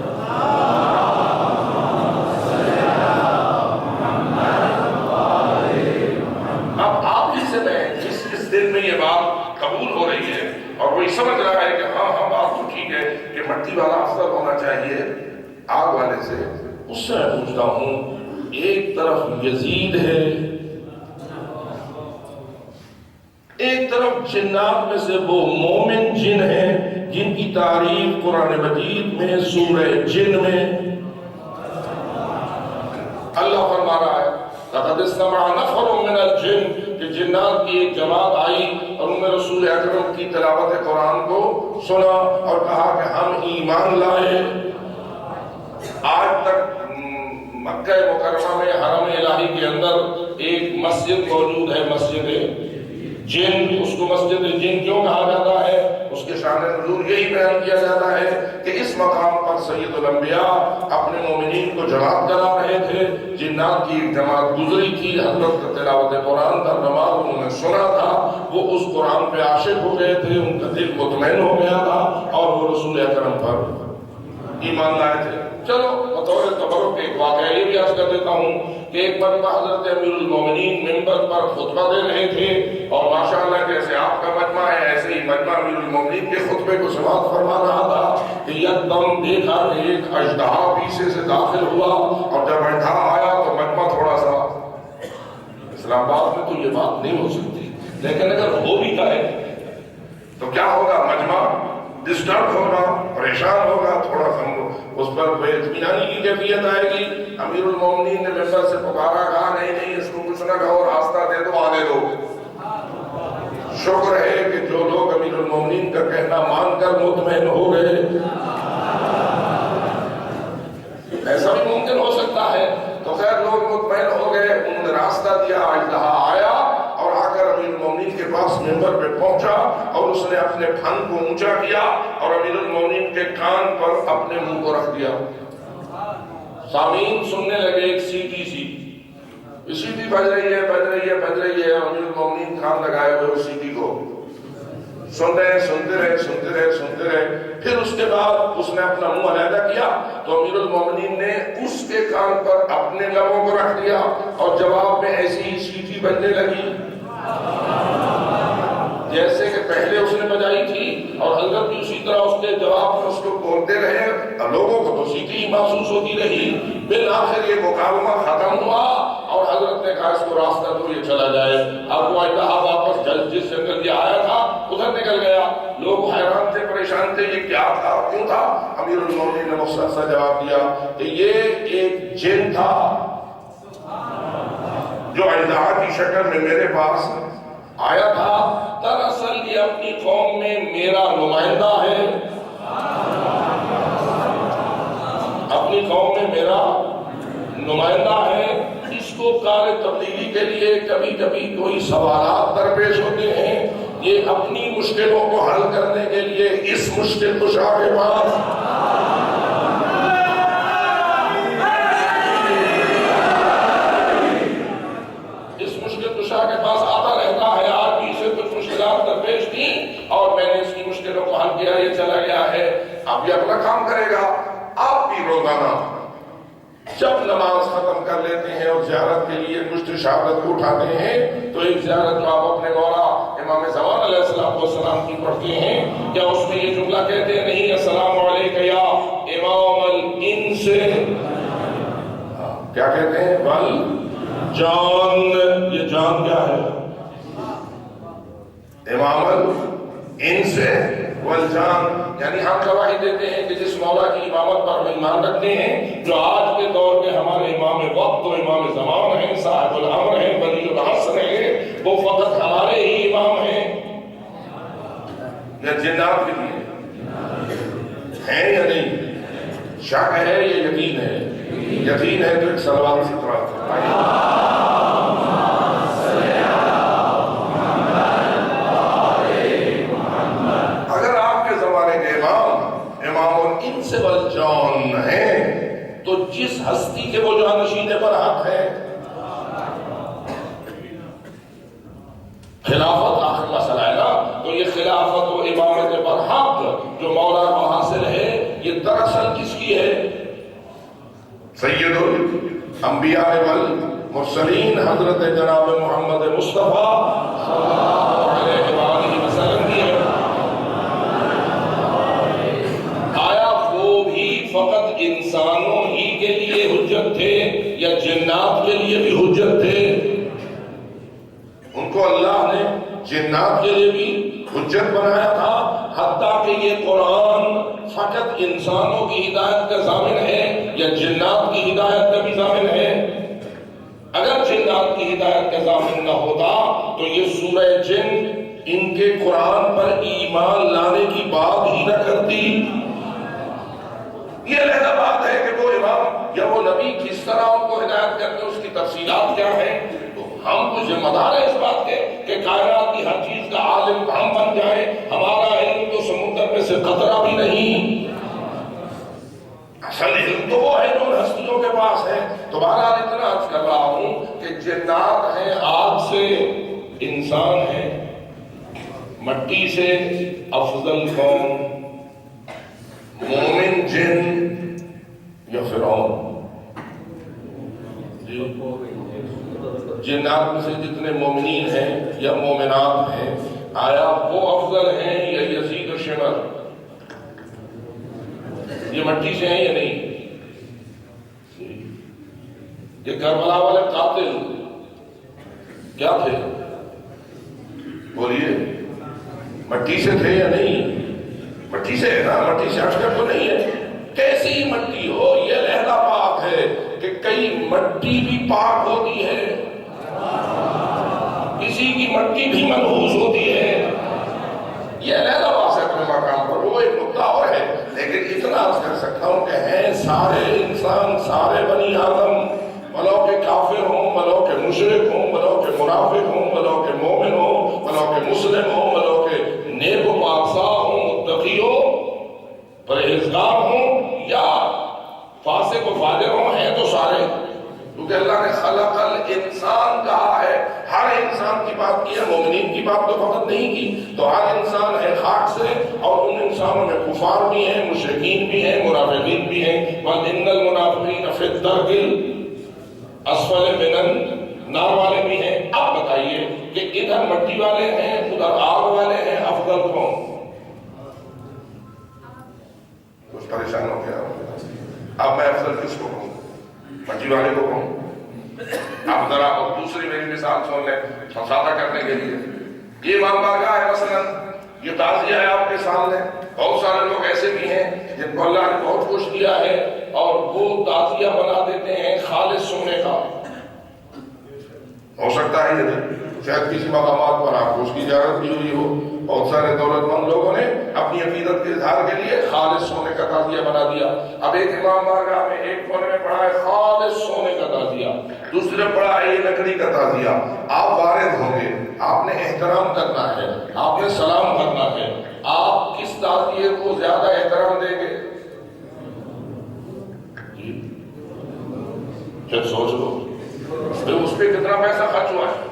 اب آپ ہی سے میں اس دل میں یہ بات قبول ہو رہی ہے اور وہی سمجھ رہا ہے کہ ہاں بات تو ٹھیک ہے کہ مٹی والا افضل ہونا چاہیے آگ والے سے. اس سے میں پوچھتا ہوں ایک طرف یزید ہے, ایک طرف جنات میں سے وہ مومن جن ہیں جن کی تعریف قرآن مجید میں سورہ جن میں اللہ فرما رہا ہے لقد استمع نفر من الجن کہ جنات کی ایک جماعت آئی اور انہوں نے رسول اکرم کی تلاوت قرآن کو سنا اور کہا کہ ہم ایمان لائے. آج تک مکہ مکرمہ میں حرم الہی کے اندر ایک مسجد موجود ہے, مسجد جن. اس کو مسجد جن کیوں کہا جاتا ہے؟ اس کے شان نزول یہی بیان کیا جاتا ہے کہ اس مقام پر سید الانبیاء اپنے مومنین کو جماعت کرا رہے تھے. جنات کی ایک جماعت گزری تھی, حضرت کا تلاوت قرآن کا نماز انہوں نے سنا تھا, وہ اس قرآن پہ عاشق ہو گئے تھے, ان کا دل مطمئن ہو گیا تھا اور وہ رسول اکرم پر ایمان لائے تھے. چلو بطور تبرک ایک واقعہ یہ بھی عرض کر دیتا ہوں کہ ایک مرتبہ حضرت امیر المومنین ممبر پر خطبہ دے رہے تھے اور ماشاءاللہ جیسے آپ کا مجمع ہے ایسے ہی مجمع امیر المومنین کے خطبے کو سماعت فرما رہا تھا کہ یکدم دیکھا کہ ایک اژدہا پیچھے سے داخل ہوا اور جب اژدہا آیا تو مجمع تھوڑا سا, اسلام آباد میں تو یہ بات نہیں ہو سکتی لیکن اگر ہو بھی جائے تو کیا ہوگا, مجمع ڈسٹرب ہوگا, پریشان ہوگا, تھوڑا سا اس پر بے اطمینانی کی کیفیت آئے گی. امیر المومنین نے ممبر سے پکارا, کہا نہیں اس کو کچھ نہ کہو, راستہ دے دو, آنے دو. شکر ہے کہ جو لوگ امیر المومنین کا کہنا مان کر مطمئن ہو گئے. ایسا بھی ممکن ہو سکتا ہے. تو خیر لوگ مطمئن ہو گئے, انہوں نے راستہ دیا, اژدہا آیا اور آ کر امیر المومنین کے پاس ممبر پہ پہنچا اور اس نے اپنے پھن کو اونچا کیا اور امیر المومنین کے کان پر اپنے منہ کو رکھ دیا. سامعین سننے لگے ایک سیٹی سیٹی بج رہی ہے, بج رہی ہے, بج رہی ہے. امیر المومنین کان لگائے ہوئے اس سیٹی کو سن رہے, سنتے رہے, سنتے رہے, سنتے رہے. پھر اس کے بعد اس نے اپنا منہ علیحدہ کیا تو امیر المومنین نے اس کے کان پر اپنے لبوں کو رکھ دیا اور جواب میں ایسی ہی سیٹی بجنے لگی جیسے کہ پہلے اس نے بجائی تھی اور حضرت بھی اسی طرح اس کے جواب میں اس کو بولتے رہے. لوگوں کو تو سیٹی ہی محسوس ہوتی رہی. بالآخر یہ مکالمہ ختم ہوا اور حضرت نے کہا اس کو راستہ دو, یہ چلا جائے. اب وہ اژدہا واپس جس جنگل یہ آیا تھا ادھر نکل گیا. لوگ حیران تھے, پریشان تھے, یہ کیا تھا, کیوں تھا؟ امیر المومنین نے مختصر جواب دیا کہ یہ ایک جن تھا جو اژدہا کی شکل میں میرے پاس آیا تھا. دراصل یہ اپنی قوم میں میرا نمائندہ ہے, اپنی قوم میں میرا نمائندہ ہے. اس کو کار تبدیلی کے لیے کبھی کبھی کوئی سوالات درپیش ہوتے ہیں. یہ اپنی مشکلوں کو حل کرنے کے لیے اس مشکل کشا کے پاس آتا رہتا ہے. آج بھی اسے کچھ مشکلات درپیش تھیں اور میں نے اس کی مشکلوں کو حل کیا, یہ چلا گیا ہے. اب یہ اپنا کام کرے گا. آپ بھی روزانہ جب نماز ختم کر لیتے ہیں اور زیارت کے لیے مشت شہادت کو اٹھاتے ہیں تو ایک زیارت جو آپ اپنے مولا امام زمان علیہ السلام کی پڑھتے ہیں, کیا اس میں یہ جملہ کہتے ہیں نہیں السلام علیکم یا امام الانس, کیا کہتے ہیں جان. یہ جان کیا ہے؟ امام الانس والجان. یعنی ہم گواہی دیتے ہیں کہ جس مولا کی امامت پر ہم ایمان رکھتے ہیں, جو آج کے دور میں ہمارے امام وقت و امام زمان ہیں, صاحب الامر ہیں, ولی العصر ہیں, وہ فقط ہمارے ہی امام ہیں یا جنات کے لیے ہیں یا نہیں؟ شک ہے یا یقین ہے؟ یقین ہے تو ایک صلوات سے قرآن اگر آپ کے زمانے کے امام الانس والجان ہیں تو جس ہستی کے وہ جانشین پر حق ہے, خلافت آخر مسئلہ ہے نا, تو یہ خلافت و امامت پر حق جو انبیاء والمرسلین حضرت جناب محمد مصطفیٰ صلی اللہ علیہ وآلہ وسلم کی ہے۔ آیا وہ بھی فقط انسانوں ہی کے لیے حجت تھے یا جنات کے لیے بھی حجت تھے؟ ان کو اللہ نے جنات کے لیے بھی حجت بنایا تھا، حتیٰ کہ یہ قرآن فقط انسانوں کی ہدایت کا ضامن ہے یا جنات کی ہدایت کا بھی ضامن ہے؟ اگر جنات کی ہدایت کا ضامن نہ ہوتا تو یہ سورہ جن ان کے قرآن پر ایمان لانے کی بات ہی نہ کرتی۔ یہ علیحدہ بات ہے کہ وہ امام یا وہ نبی کس طرح ان کو ہدایت کرتے، اس کی تفصیلات کیا ہیں، تو ہم کو ذمہ دار ہیں اس بات کے کہ کائنات کی ہر چیز کا عالم ہم بن جائیں۔ ہمارا علم تو سمندر میں سے قطرہ بھی نہیں، اصل علم تو وہ ہے جو ہستیوں کے پاس ہے۔ تو بہرحال اتنا عرض کر رہا ہوں کہ جنات ہیں آگ سے، انسان ہیں مٹی سے، افضل کون؟ مومن جن یا فرعون؟ جنات میں سے جتنے مومنین ہیں یا مومنات ہیں، آیا وہ افضل ہیں یا یزید و شمر؟ یہ مٹی سے ہیں یا نہیں؟ یہ کربلا والے قاتل کیا تھے؟ بولیے، مٹی سے تھے یا نہیں؟ مٹی سے ہے نا، مٹی سے اشکر تو نہیں ہے۔ کیسی مٹی ہو، یہ علیحدہ بات ہے کہ کئی مٹی بھی پاک ہوتی ہے، کسی کی مٹی بھی منحوس ہوتی ہے، یہ علیحدہ بات ہے اپنے مقام پر، وہ ایک مدعا اور ہے۔ لیکن اتنا عرض کر سکتا ہوں کہ ہیں سارے انسان، سارے بنی آدم، ملو کہ کافر ہوں، ملو کہ مشرک ہوں، ملو کہ منافق ہوں، ملو کہ مومن ہوں، ملو کہ مسلم ہوں، ملو کہ نیک و پاکسا ہوں، متقی ہو، پرہیزگار ہوں یا فاسق و فاجر ہوں، ہیں تو سارے، کیونکہ اللہ نے خلق الانسان کہا ہے، ہر انسان کی بات کی ہے، مومنین کی بات تو فقط نہیں کی۔ تو ہر انسان ہے خاک سے، اور ان انسانوں میں کفار بھی ہیں، مشرکین بھی ہیں، منافقین بھی ہیں۔ وَإِنَّ الْمُنَافِقِينَ فِي الدَّرْكِ الْأَسْفَلِ مِنَ النَّارِ والے بھی ہیں۔ اب بتائیے کہ ادھر مٹی والے ہیں، ادھر آگ والے ہیں، افضل کون؟ کچھ پریشان ہو گیا؟ اب میں افضل کس کو کہوں؟ مٹی والے کو کہوں؟ اب ذرا دوسری میری مثال سن لیں سادہ کرنے کے لیے۔ یہ امام بارگاہ ہے، مثلا یہ تعزیہ ہے آپ کے سامنے۔ بہت سارے لوگ ایسے بھی ہیں جن کو اللہ نے بہت کچھ دیا ہے اور وہ تعزیہ بنا دیتے ہیں خالص سونے کا۔ ہو سکتا ہے یہ شاید کسی مقامات پر آپ کو اس کی اجازت بھی ہوئی ہو، بہت سارے دولت مند لوگوں نے اپنی عقیدت کے اظہار کے لیے خالص سونے کا تعزیہ بنا دیا۔ اب ایک امام بارگاہ میں ایک کونے میں پڑھا ہے خالص سونے کا تعزیہ، دوسرے پڑھا ہے یہ لکڑی کا تعزیہ۔ آپ وارد ہوں گے، آپ نے احترام کرنا ہے، آپ نے سلام کرنا ہے، آپ کس تعزیے کو زیادہ احترام دیں گے؟ جب سوچ لو اس پہ کتنا پیسہ خرچ ہوا ہے،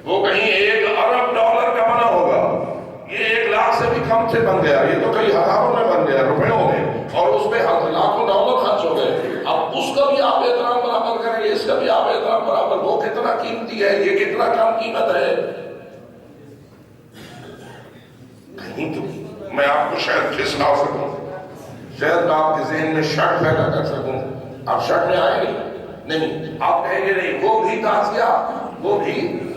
وہ کہیں 1 ارب ڈالر کا بنا ہوگا، یہ 1 لاکھ سے بھی کم سے بن گیا، یہ تو کئی ہزاروں میں بن گیا، روپیوں میں، اور اس پہ لاکھوں ڈالر خرچ ہو گئے۔ اب اس کا بھی آپ احترام برابر کریں گے، اس کا بھی آپ احترام برابر، وہ کتنا قیمتی ہے، یہ کتنا کم قیمت ہے۔ کہیں تو میں آپ کو شاید پھسلا سکوں، شاید میں آپ کے ذہن میں شک پیدا کر سکوں، آپ شک میں آئیں گے نہیں، آپ کہیں گے نہیں وہ بھی تعزیہ، وہ بھی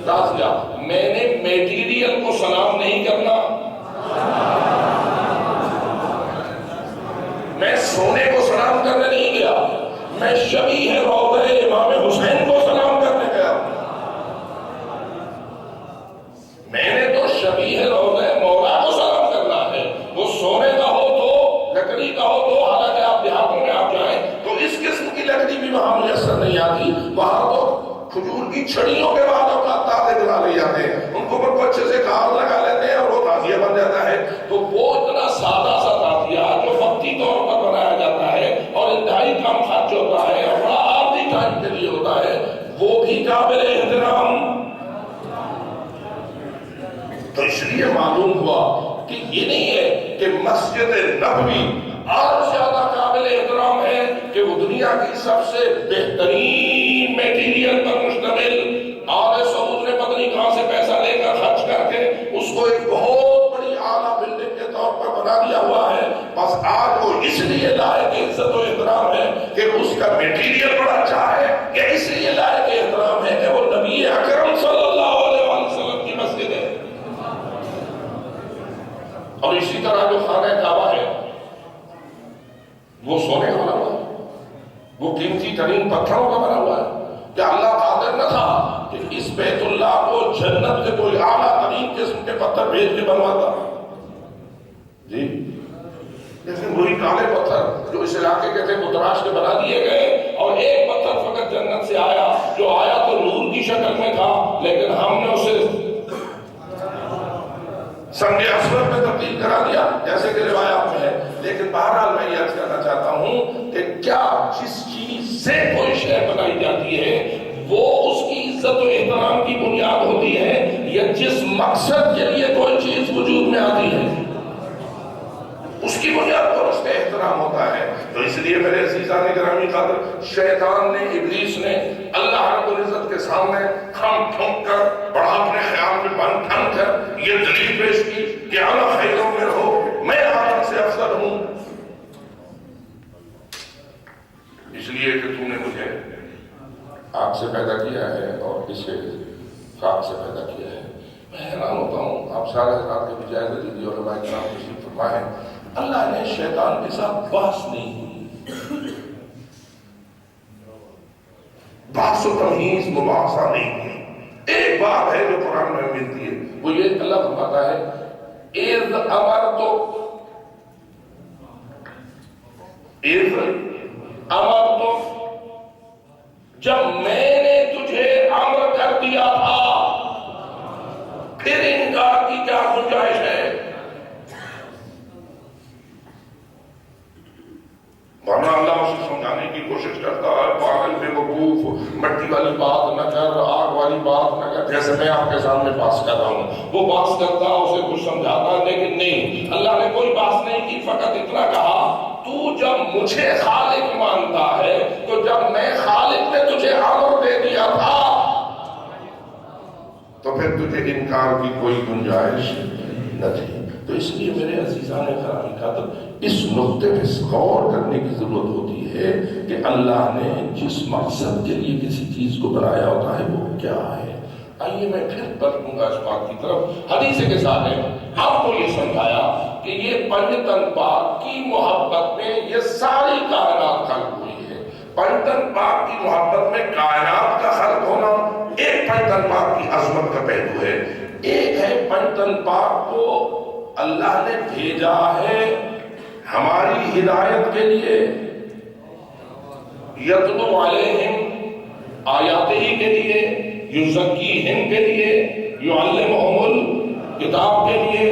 تعزیہ۔ میں نے میٹیریل کو سلام نہیں کرنا، میں سونے کو سلام کرنے نہیں گیا، میں شبیہ روضہ امام حسین کو سلام کرنے گیا۔ میں نے تو شبیہ روضہ مولا کو سلام کرنا ہے، وہ سونے کا ہو تو لکڑی کا ہو تو، حالانکہ آپ دیہاتوں میں آپ جائیں تو اس قسم کی لکڑی بھی وہاں میسر نہیں آتی، وہاں تو کھجور کی چھڑیوں کے بعد اوقات تازے بنا لے جاتے ہیں، ان کو بالکل اچھے سے کاغذ لگا لیتے ہیں اور وہ تعزیہ بن جاتا ہے۔ تو وہ اتنا سادہ سا تعزیہ جو وقتی طور پر بنایا جاتا ہے اور انتہائی کم خرچ ہوتا ہے اور بڑا عارضی ٹائم کے لیے ہوتا ہے، وہ بھی قابل احترام۔ تو اس لیے معلوم ہوا کہ یہ نہیں ہے کہ مسجد نبوی آج زیادہ قابل احترام ہے کہ وہ دنیا کی سب سے بہترین میٹیریل پر مشتمل آل سعود نے پتہ نہیں کہاں سے پیسہ لے کر خرچ کر کے اس کو ایک بہت بڑی اعلیٰ بلڈنگ کے طور پر بنا دیا ہوا ہے. بس آج وہ اس لیے لائق عزت و احترام ہے کہ اس کا میٹیریل بڑا اچھا ہے، کہ اس لیے لائق احترام ہے کہ وہ نبی اکرم صلی اللہ علیہ وسلم کی مسجد ہے. اور اسی طرح جو خانہ کعبہ ہے وہ سونے کا بنا ہوا ہے، وہ قیمتی ترین پتھروں کا بنا ہوا ہے. کیا اللہ قادر نہ تھا کہ اس بیت اللہ کو جنت کے کوئی اعلیٰ ترین قسم کے پتھر بھیج کے بنواتا؟ جی لیکن وہی کالے پتھر جو اس علاقے کے تھے وہ تراش کے بنا دیے گئے، اور ایک پتھر فقط جنت سے آیا جو آیا تو نور کی شکل میں تھا، لیکن ہم نے اسے سنگ اسود میں تبدیل کرا دیا جیسے کہ روایات میں ہے. لیکن بہرحال میں یہ عرض کرنا چاہتا ہوں کہ کیا جس چیز سے کوئی شے بنائی جاتی ہے وہ اس کی عزت و احترام کی بنیاد ہوتی ہے، یا جس مقصد کے لیے کوئی چیز وجود میں آتی ہے اس کی بنیاد پر اس کا احترام ہوتا ہے؟ تو اس لیے میرے عزیزان گرامی قدر، شیطان نے، ابلیس نے اللہ رب العزت کے سامنے کھم پھونک کر بڑا اپنے خیال میں بند ٹھن کر یہ دلیل پیش کی کہ انا خیر منہ، میں آدم سے افضل ہوں، اس لیے کہ تو نے مجھے آگ سے پیدا کیا ہے اور اسے خاک سے پیدا کیا ہے. میں حیران ہوتا ہوں، آپ سارے حضرات کے بھی جائزہ لیجیے، علماء کرام تشریف فرمائے، اللہ نے شیطان کے ساتھ بحث نہیں کی، بحث و تمہیز مباحثہ نہیں کی. ایک بات ہے جو قرآن میں ملتی ہے، وہ یہ اللہ فرماتا ہے اِذْ أَمَرْتُ، جب میں نے تجھے امر کر دیا تھا، پھر انکار کی کیا گنجائش ہے؟ ورنہ اللہ اسے سمجھانے کی کوشش کرتا ہے، پاگل بے وقوف، مٹی والی بات نہ کر، آگ والی بات نہ کر، جیسے میں آپ کے سامنے بات کر رہا ہوں. وہ بات کرتا اسے کچھ سمجھاتا، لیکن نہیں، اللہ نے کوئی بات نہیں کی، فقط اتنا کہا تو جب مجھے خالق مانتا ہے تو جب میں خالق نے تجھے امر دے دیا تھا تو پھر تجھے انکار کی کوئی گنجائش نہ تھی. تو اس لیے میرے عزیزان گرامی قدر، اس نقطے پہ غور کرنے کی ضرورت ہوتی ہے کہ اللہ نے جس مقصد کے لیے کسی چیز کو بنایا ہوتا ہے وہ کیا ہے. آئیے میں پھر بڑھوں گا اس بات کی طرف. حدیث کے ساتھ آپ کو یہ سمجھایا کہ یہ پنجتن پاک کی محبت میں یہ ساری کائنات خلق ہوئی ہے. پنجتن پاک کی محبت میں کائنات کا خلق ہونا ایک پنجتن پاک کی عظمت کا پہلو ہے. ایک ہے پنجتن پاک کو اللہ نے بھیجا ہے ہماری ہدایت کے لیے، یتلو علیہم آیاتہ کے لیے، یزکیہم کے لیے، یعلمہم الکتاب کے لیے،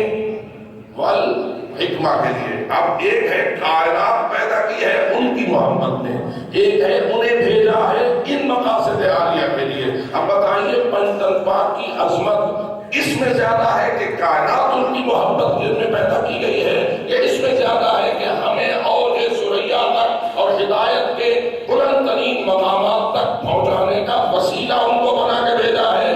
والحکمہ کے لیے. اب ایک ہے کائنات پیدا کی ہے ان کی محبت نے، ایک ہے انہیں بھیجا ہے ان مقاصد عالیہ کے لیے. اب بتائیے پنجتن پاک کی عظمت اس میں زیادہ ہے کہ کائنات ان کی محبت میں پیدا کی گئی ہے، یا اس میں زیادہ ہے کہ ہمیں اوج ثریا تک اور ہدایت کے بلند ترین مقامات تک پہنچانے کا وسیلہ ان کو بنا کے بھیجا ہے؟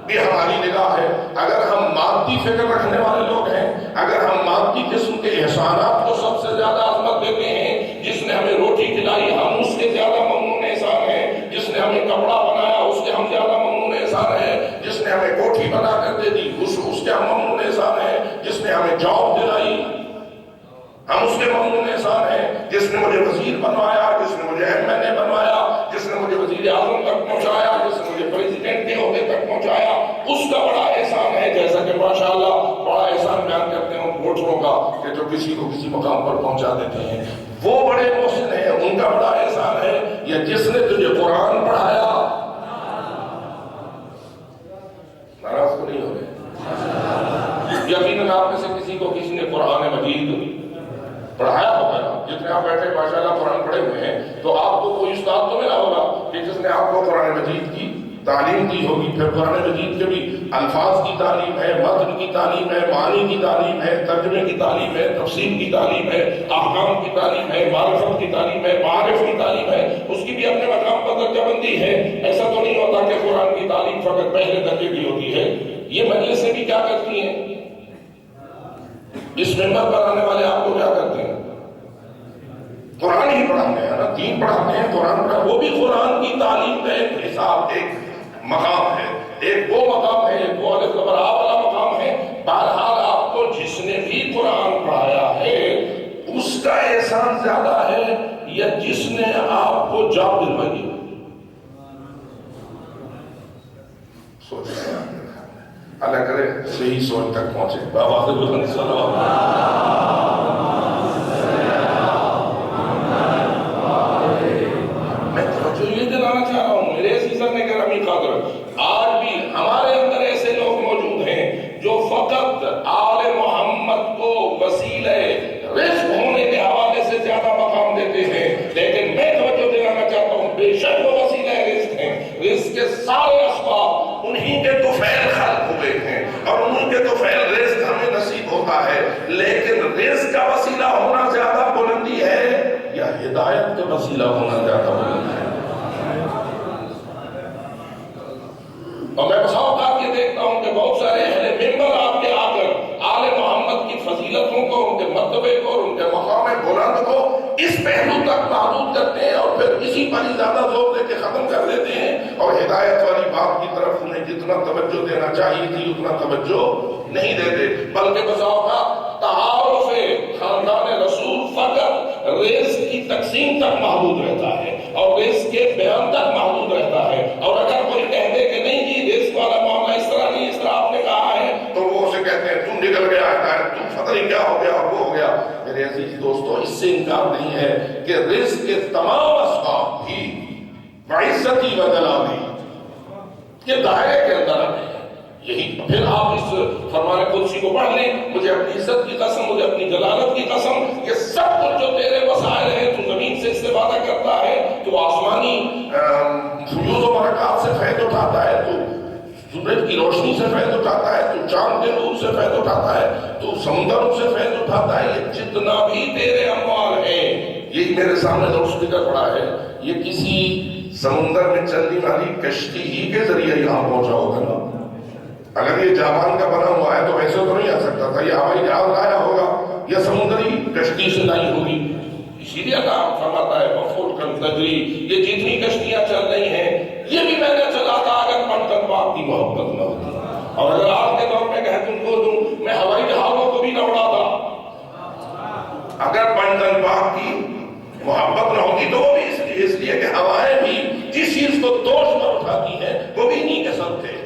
یہ ہماری نگاہ ہے. اگر ہم مادی فکر رکھنے والے لوگ ہیں، اگر ہم مادی قسم کے احسانات کو سب سے زیادہ عظمت دیتے ہیں، جس نے ہمیں روٹی کھلائی ہم اس کے زیادہ ممنون احسان ہیں، جس نے ہمیں کپڑا بنایا اس کے ہم زیادہ ممنون احسان ہیں، جس نے ہمیں کوٹھی بنا کر دے دی اس کے ہم ممنون احسان ہیں، جس نے ہمیں جاب دلائی ہم اس کے ممنون احسان ہیں، جس نے مجھے وزیر بنوایا، جس نے مجھے ایم این اے بنوایا، جس نے مجھے وزیر اعظم تک پہنچایا، جس نے مجھے پریزیڈنٹ کے عہدے تک پہنچایا، اس کا بڑا احسان ہے. جیسا کہ ماشاءاللہ بڑا احسان بیان کرتے ہیں ان ووٹروں کا کہ جو کسی کو کسی مقام پر پہنچا دیتے ہیں، وہ بڑے محسن ہیں، ان کا بڑا احسان ہے. یا جس نے تجھے قرآن پڑھایا، ناراض تو نہیں ہو رہے؟ یقیناً آپ میں سے کسی کو کسی نے قرآن مجید پڑھایا ہوگا. جتنے آپ بیٹھے ماشاءاللہ قرآن پڑھے ہوئے ہیں تو آپ کو کوئی استاد تو ملا ہوگا کہ جس نے آپ کو قرآن مجید کی تعلیم دی ہوگی. پھر قرآن مجید کے بھی الفاظ کی تعلیم ہے، متن کی تعلیم ہے، معانی کی تعلیم ہے، ترجمے کی تعلیم ہے، تفسیر کی تعلیم ہے، احکام کی تعلیم ہے، معرفت کی تعلیم ہے، معارف کی تعلیم ہے. اس کی بھی اپنے مقام پر درجہ بندی ہے. ایسا تو نہیں ہوتا کہ قرآن کی تعلیم فقط پہلے درجے کی ہوتی ہے. یہ مجلسیں بھی کیا کرتی ہیں؟ اس ممبر پر آنے والے آپ کو کیا کرتے ہیں؟ قرآن ہی پڑھاتے ہیں نا، دین پڑھاتے ہیں، قرآن پڑھاتے ہیں. وہ بھی قرآن کی تعلیم کا ایک حساب، ایک مقام ہے، ایک وہ مقام ہے، ایک وہ الف بر آ والا مقام ہے. بہرحال آپ کو جس نے بھی قرآن پڑھایا ہے اس کا احسان زیادہ ہے یا جس نے آپ کو جاب دلوائی؟ سوچیں، اللہ کرے صحیح سوچ تک پہنچے. بابا میں توجہ یہ دلانا چاہ رہا ہوں میرے عزیزان گرامی قادر، آج بھی ہمارے اندر ایسے لوگ موجود ہیں جو فقط آل محمد کو وسیلہ رزق ہونے کے حوالے سے زیادہ مقام دیتے ہیں. لیکن میں توجہ دلانا چاہتا ہوں بے شک وہ وسیلہ رزق ہیں. رزق کے سارے اسباب انہی کے طفیل خلق ہوئے ہیں اور انہی کے طفیل رزق ہمیں نصیب ہوتا ہے. لیکن رزق کا وسیلہ ہونا زیادہ بلندی ہے یا ہدایت کا وسیلہ ہونا زیادہ بلندی ہے؟ اور میں بس اوقات یہ دیکھتا ہوں کہ بہت سارے اہل ممبر آپ کے آ کر آل محمد کی فضیلتوں کو، ان کے مرتبے کو اور ان کے مقام بلند کو اس پہلو تک محدود کرتے ہیں اور پھر اسی پر ہی زیادہ زور دے کے ختم کر دیتے ہیں اور ہدایت والی بات کی طرف انہیں جتنا توجہ دینا چاہیے تھی اتنا توجہ نہیں دیتے. بلکہ بس اوقات تعارف خاندان رسول فقط رزق کی تقسیم تک محدود رہتا ہے اور رزق کے بیان تک محدود رہتا ہے. اور اگر کوئی کہہ دے کہ نہیں جی رزق والا معاملہ اس طرح نہیں، اس طرح آپ نے کہا ہے، تو وہ اسے کہتے ہیں تم نکل گیا ہے، تم پتہ نہیں کیا ہو گیا اور وہ ہو گیا. میرے عزیز دوستو، اس سے انکار نہیں ہے کہ رزق کے تمام اسباب بھی وعزتی و جلالی کے دائرے کے اندر آتے ہیں. یہی پھر آپ اس فرمان قدسی کو پڑھ لیں، مجھے اپنی عزت کی قسم، مجھے اپنی جلالت کی قسم، یہ سب کچھ جو تیرے وسائل ہیں، تو زمین سے استفادہ کرتا ہے، تو آسمانی فیوز و برکات سے فیض اٹھاتا ہے، تو سورج کی روشنی سے فیض اٹھاتا ہے، تو چاند کے نور سے فیض اٹھاتا ہے، تو سمندروں سے فیض اٹھاتا ہے. یہ جتنا بھی تیرے اموال ہیں، یہ میرے سامنے لاؤڈ اسپیکر پڑا ہے، یہ کسی سمندر میں چلنے والی کشتی ہی کے ذریعے یہاں پہنچا ہوگا نا. اگر یہ جاپان کا بنا ہوا ہے تو ایسے تو نہیں آ سکتا تھا، یہ ہوائی جہاز لایا ہوگا یا سمندری کشتی سے لائی ہوگی. اسی لیے اللہ فرماتا ہے وفور کن تجری، یہ جتنی کشتیاں چل رہی ہیں یہ بھی میں نے چلا تھا اگر پنٹن باپ کی محبت نہ ہوتی. اور اگر آج کے دور میں کہہ تم کو دوں میں ہوائی جہازوں کو بھی نہ اڑاتا، اگر پنٹن باپ کی محبت نہ ہوتی تو وہ بھی اس لیے کہ ہوائیں بھی جس چیز کو دوش پر اٹھاتی ہیں وہ بھی نہیں کہہ سکتے.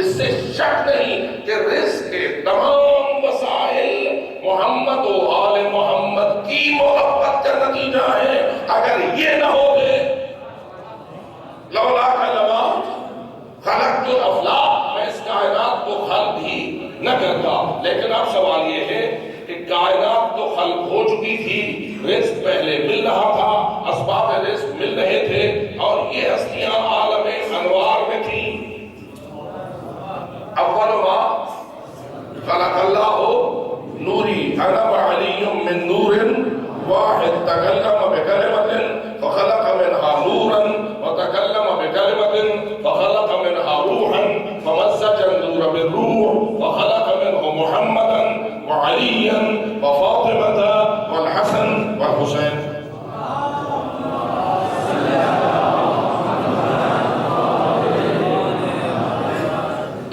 اس سے شک نہیں کہ رزق کے تمام وسائل محمد و آل محمد کی محبت کا نتیجہ ہے. اگر یہ نہ ہوتے لولا کلمہ خلقت الافلاق، میں اس کائنات کو خلق ہی نہ کرتا. لیکن اب سوال یہ ہے کہ کائنات تو خلق ہو چکی تھی، رزق پہلے مل رہا تھا، اسباب رزق مل رہے تھے اور یہ ہستیاں عالم انوار میں تھیں. اول ما خلق اللہ نوری انا وعلی من نور واحد تکلم بکلمت فخلق منها نورا وتکلم بکلمت فخلق منها روحا فمزج النور بالروح فخلق منه محمدا وعليا وفاطمة والحسن والحسين.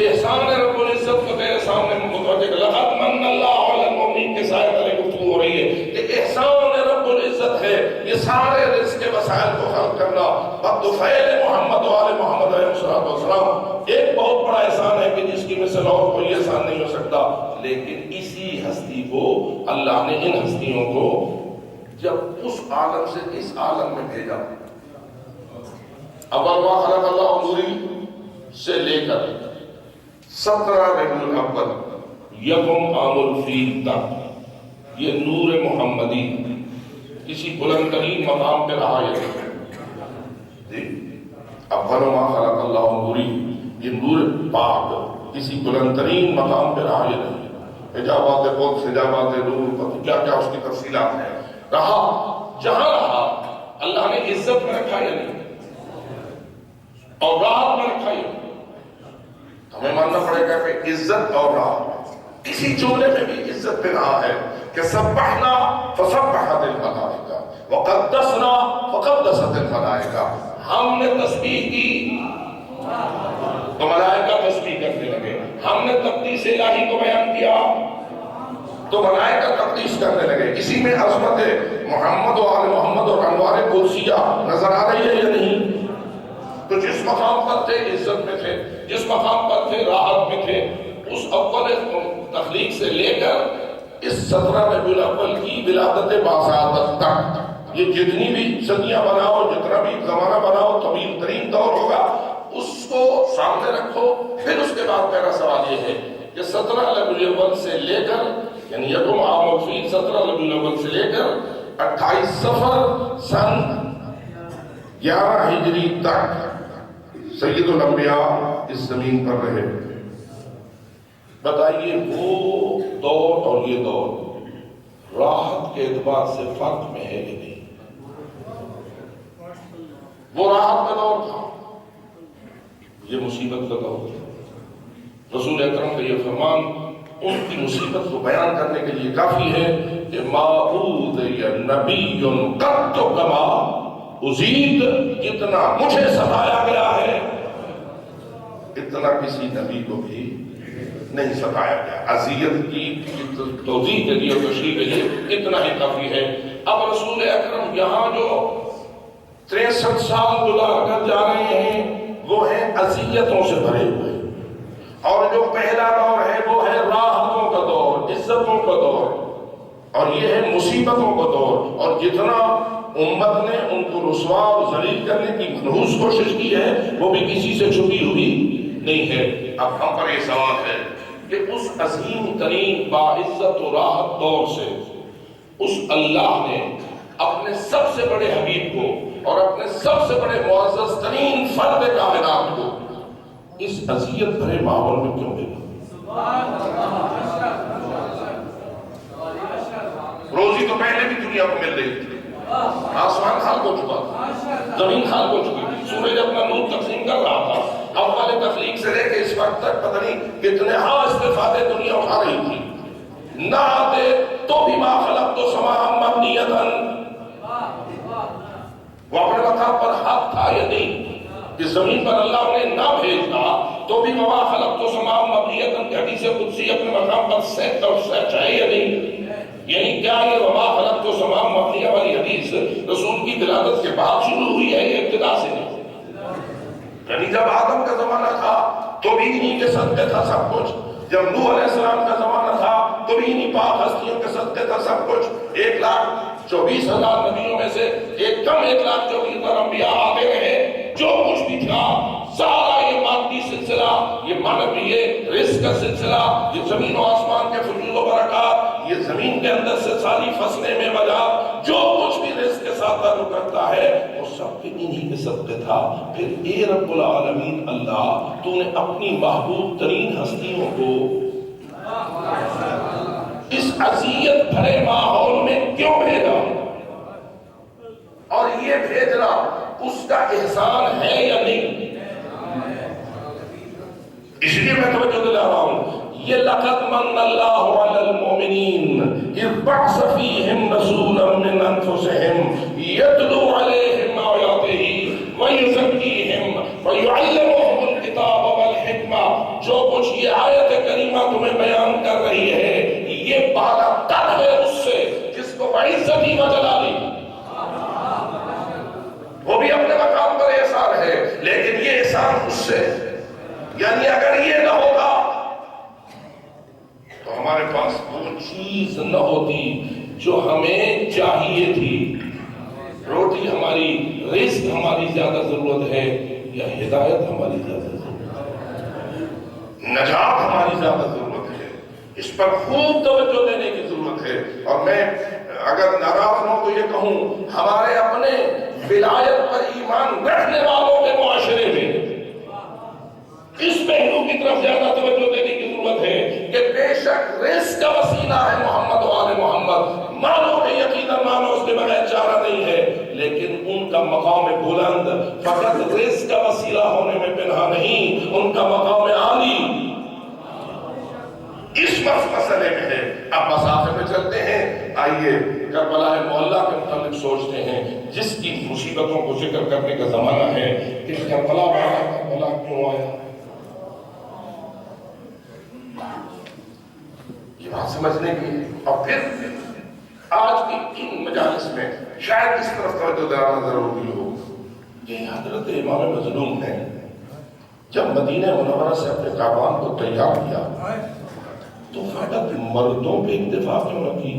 احسان رب العزت کو تیرے سامنے متوجہ کہ لقد من اللہ علی المؤمنین کے سائے والے گفتگو ہو رہی ہے کہ احسان رب العزت ہے یہ سارے رزق کے وسائل کو خلق کرنا. بدفعل محمد و آل محمد علیہ السلام ایک بہت بڑا احسان ہے کہ جس کی مثل اور کوئی احسان نہیں ہو سکتا. لیکن اسی ہستی کو اللہ نے ان ہستیوں کو جب اس عالم سے اس عالم میں بھیجا، اول ما خلق اللہ نوری سے لے کر 17 ربیع الاول یکم عام الفیل تک یہ نور محمدی کسی بلند ترین مقام پہ رہا ہے. اول ما خلق اللہ نوری پاک کسی بلند ترین مقام پہ رہا یا نہیں؟ حجابات قدس، حجابات روح، کیا کیا اس کی تفصیلات ہیں، رہا جہاں رہا اللہ نے عزت میں رکھا یا نہیں، اور راحت میں رکھا یا نہیں؟ ہمیں ماننا پڑے گا کہ عزت اور راحت اسی جملے میں بھی عزت پہ رہا ہے کہ سبحنا فسبحت الملائکہ وقدسنا فقدست الملائکہ، ہم نے تسبیح کی تو ملائکہ تسبیح کرنے لگے، ہم نے تقدیس الہی کو بیان کیا تو ملائکہ تقدیس کرنے لگے۔ اسی میں عظمت محمد و آل محمد اور انوار قدسیہ نظر آ رہی ہے یا نہیں؟ تو جس مقام پر تھے عزت میں تھے، جس مقام پر تھے راحت میں تھے، اس اول تخلیق سے لے کر اس 17 ربیع الاول کی ولادت باسعادت تک، یہ جتنی بھی صدیاں بناؤ، جتنا بھی زمانہ بناؤ، طویل ترین دور ہوگا، اس کو سامنے رکھو۔ پھر اس کے بعد میرا سوال یہ ہے کہ 17 ربیع الاول سے لے کر، یعنی یکم عام الفیل 17 ربیع الاول سے لے کر 28 صفر سن 11 ہجری تک سید الانبیاء اس زمین پر رہے۔ بتائیے وہ دور اور یہ دور راحت کے اعتبار سے فرق میں ہے کہ نہیں؟ وہ راحت کا دور تھا، یہ مصیبت کا دور تھا۔ رسول اکرم کا یہ فرمان ان کی مصیبت کو بیان کرنے کے لیے کافی ہے کہ ما اوذی نبی قط کما ازید، جتنا مجھے ستایا گیا ہے اتنا کسی نبی کو بھی نہیں ستایا گیا۔ اذیت کی توضیح کے لیے، تشریح کے لیے اتنا ہی کافی ہے۔ اب رسول اکرم یہاں جو 63 سال گزار کر جا رہے ہیں وہ ہیں اذیتوں سے بھرے ہوئے، اور جو پہلا دور ہے وہ ہے راحتوں کا دور، عزتوں کا دور، اور یہ ہے مصیبتوں کا دور۔ اور جتنا امت نے ان کو رسوا اور ذلیل کرنے کی منحوس کوشش کی ہے وہ بھی کسی سے چھپی ہوئی نہیں ہے۔ اب ہم پر یہ سوال ہے کہ اس عظیم ترین باعزت و راحت دور سے اس اللہ نے اپنے سب سے بڑے حبیب کو اور اپنے سب سے بڑے معزز ترین فرد کائنات کو اس اذیت بھرے ماحول میں کیوں بھیجا؟ روزی تو پہلے بھی دنیا کو مل رہی تھی، آسمان خلق ہو چکا تھا، زمین خلق ہو چکی تھی، سورج اپنا نور تقسیم کر رہا تھا، اول تخلیق سے لے کے اس وقت تک پتہ نہیں کتنے استفادے دنیا اٹھا رہی تھی۔ نہ آتے تو بھی ما خلقت السماء مبنیۃً، وہ اپنے مقام پر حق تھا یا نہیں؟ اس زمین پر اللہ نے نہ بھیجنا تو بھی وما خلقت السماء مبنیۃً کی حدیث قدسی اپنے مقام پر سیٹ اور سیٹ ہے یا نہیں؟ یعنی کیا یہ وما خلقت السماء مبنیہ والی حدیث رسول کی ولادت کے بعد شروع ہوئی ہے یا ابتدا سے نہیں؟ یعنی جب آدم کا زمانہ تھا تو بھی انہی کے صدقے تھا سب کچھ، جب نوح علیہ السلام کا زمانہ تھا تو بھی انہی پاک ہستیوں کے صدقے تھا سب کچھ۔ 1,24,000 نبیوں میں سے ایک کم 1,24,000 انبیاء آتے رہے، جو کچھ بھی تھا سارا یہ مادی سلسلہ، یہ مانوی رزق کا سلسلہ، یہ زمین و آسمان کے فجور و برکات، یہ زمین کے اندر سے ساری فصلیں میں وجات، جو کچھ بھی رزق کے ساتھ تعلق کرتا ہے وہ سب انہی کے صدقے تھا۔ پھر اے رب العالمین اللہ، تو نے اپنی محبوب ترین ہستیوں کو اس اذیت بھرے ماحول میں کیوں بھیجا؟ اور یہ بھیجنا اس کا احسان ہے یا نہیں؟ اس لیے میں توجہ دلا رہا ہوں، یہ لقد من اللہ علی المؤمنین اذ بعث فیہم رسولا من انفسہم یتلو علیہم آیاتہ ویزکیہم ویعلمہم الکتاب والحکمہ۔ جو کچھ یہ آیت کریمہ تمہیں بیان کر رہی ہے یہ بالا تر ہے اس سے جس کو بعزتی و جلالی، وہ بھی اپنے مقام پر احسان ہے، لیکن یہ احسان اس سے، یعنی اگر یہ نہ ہوتا تو ہمارے پاس وہ چیز نہ ہوتی جو ہمیں چاہیے تھی۔ روٹی ہماری، رزق ہماری زیادہ ضرورت ہے یا ہدایت ہماری زیادہ ضرورت ہے؟ نجات ہماری زیادہ ضرورت ہے، اس پر خوب توجہ دینے کی ضرورت ہے۔ اور میں اگر ناراض ہوں تو یہ کہوں، ہمارے اپنے ولایت پر ایمان رکھنے والوں کے معاشرے میں اس پہلو کی طرف زیادہ توجہ دینے کی ضرورت ہے کہ بے شک رزق کا وسیلہ ہے محمد و آل محمد، مانو کہ یقیناً مانو اس کے بغیر چارہ نہیں ہے، لیکن ان کا مقام بلند فقط رزق کا وسیلہ ہونے میں پنہا نہیں، ان کا مقام عالی اس مسئلے میں ہے۔ اب مسافے میں چلتے ہیں، آئیے کربلا معلیٰ کے متعلق سوچتے ہیں، جس کی مصیبتوں کو ذکر کرنے کا زمانہ ہے کہ کربلا والا کربلا کیوں آیا۔ یہ بات سمجھنے کی، اور پھر آج کی ان مجالس میں شاید اس طرف توجہ دلانا ضروری ہو کہ حضرت امام مظلوم نے جب مدینہ منورہ سے اپنے کاروان کو تیار کیا تو فقط مردوں پہ اکتفا کیوں نہ کی؟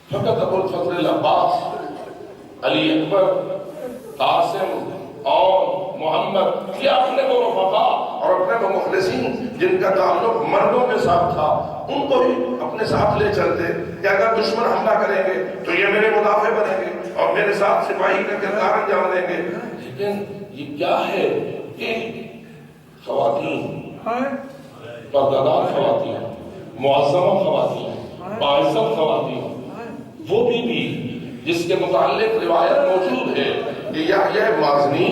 فقط ابو الفضل العباس، علی اکبر، قاسم اور محمد، یہ اپنے وہ رفقا اور اپنے وہ مخلصین جن کا تعلق مردوں کے ساتھ تھا، ان کو بھی اپنے ساتھ لے چلتے کہ اگر دشمن حملہ کریں گے تو یہ میرے مدافع بنیں گے اور میرے ساتھ سپاہی کا کردار انجام دیں گے۔ لیکن یہ کیا ہے کہ خواتین، پردادار خواتین، معظمہ خواتین، باعزت خواتین، وہ بھی جس کے متعلق روایت موجود ہے کہ یحییٰ مازنی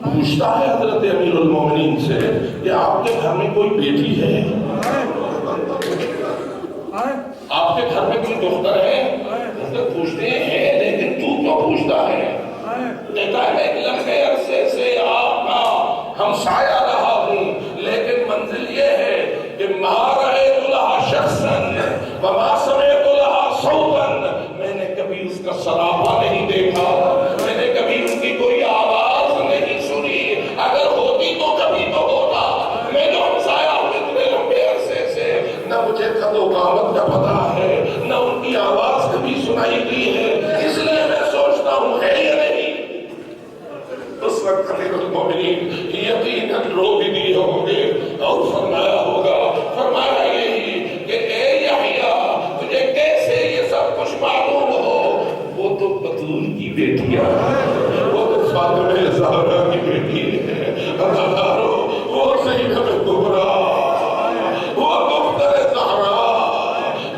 پوچھتا ہے حضرت امیر المومنین سے کہ آپ کے گھر میں کوئی بیٹی ہے، آپ کے گھر میں کوئی دختر ہے؟ پوچھتے ہیں لیکن تو کیوں پوچھتا ہے؟ کہتا ہے ایک لمبے عرصے سے آپ کا ہمسایہ رہا ہوں، لیکن منزل یہ ہے کہ ما رأیت لہا شخصاً وما سمعت لہا صوتاً، میں نے کبھی اس کا سراپا نہیں دیکھا، میں نے کبھی ان کی کوئی آواز نہیں سنی، اگر ہوتی تو کبھی تو ہوتا، میں جو ہمسایہ ہوں اتنے لمبے عرصے سے نہ مجھے قد و قامت کا پتہ ہے نہ ان کی آواز کبھی سنائی دی ہے، اس لیے میں سوچتا ہوں ہے یا نہیں۔ اس وقت امیر المومنین یقیناً رو بھی دیے ہوں گے اور فرمایا ہوگا، فرمایا یہی کہ اے یحییٰ تجھے کیسے یہ سب کچھ معلوم ہو؟ وہ تو بطول کی بیٹی ہے، وہ تو فاطمہ زہرا کی بیٹی ہے، وہ زینب کبریٰ، وہ دختر زہرا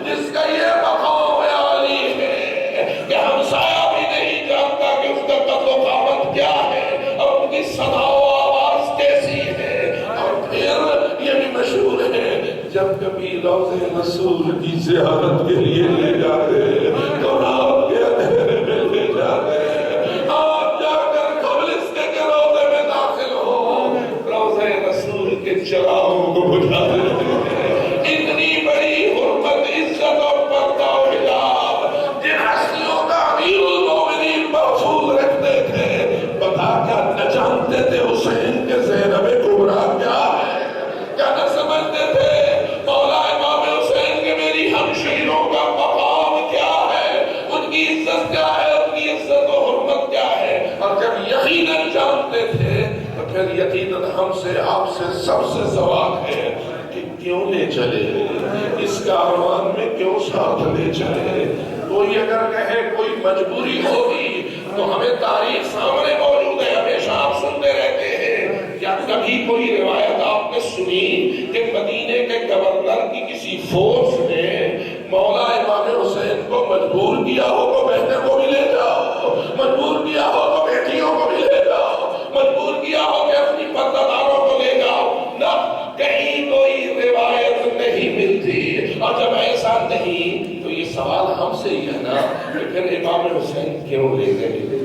جس کا یہ مقام عالی ہے کہ ہمسایہ بھی نہیں جانتا کہ اس کا قد و قامت کیا ہے اور ان کی صدا و آواز کیسی ہے۔ اور پھر یہ بھی مشہور ہے جب کبھی روضہ رسول کی زیارت کے لیے لے جاتے تو رات کے اندھیرے میں لے جاتے، آپ جا کر قبل اس کے روضے میں داخل ہو، روضہ رسول کے چراغوں کو بجھا دیتے۔ اتنی بڑی حرمت، عزت اور پردہ و حجاب جن ہستیوں کا امیر المومنین محفوظ رکھتے تھے، بتا کیا نہ جانتے تھے حسین کے زینب کبریٰ کیا ہے؟ کیا نہ سمجھتے تھے مولا امام حسین کے میری ہمشیروں کا مقام کیا ہے، ان کی عزت کیا ہے، ان کی عزت و حرمت کیا ہے؟ اور جب یقیناً جانتے تھے تو پھر یقیناً ہم سے آپ سے سب سے سوال ہے کہ کیوں لے چلے، اس کاروان میں کیوں ساتھ لے چلے؟ کوئی اگر کہے کوئی مجبوری ہوگی تو ہمیں تاریخ سامنے موجود ہے، ہمیشہ آپ سنتے رہتے ہیں۔ کیا کبھی کوئی روایت آپ نے سنی کہ مدینے کے گورنر کی کسی فورس نے مولا امام حسین کو مجبور کیا ہو تو بہنوں کو بھی لے جاؤ، مجبور کیا ہو تو بیٹیوں کو بھی لے جاؤ، مجبور کیا ہو کہ اپنی پردہ داروں کو لے جاؤ؟ نہ، کہیں کوئی روایت نہیں ملتی۔ اور جب ایسا نہیں تو یہ سوال ہم سے ہی ہے نا کہ پھر امام حسین کیوں لے گئے،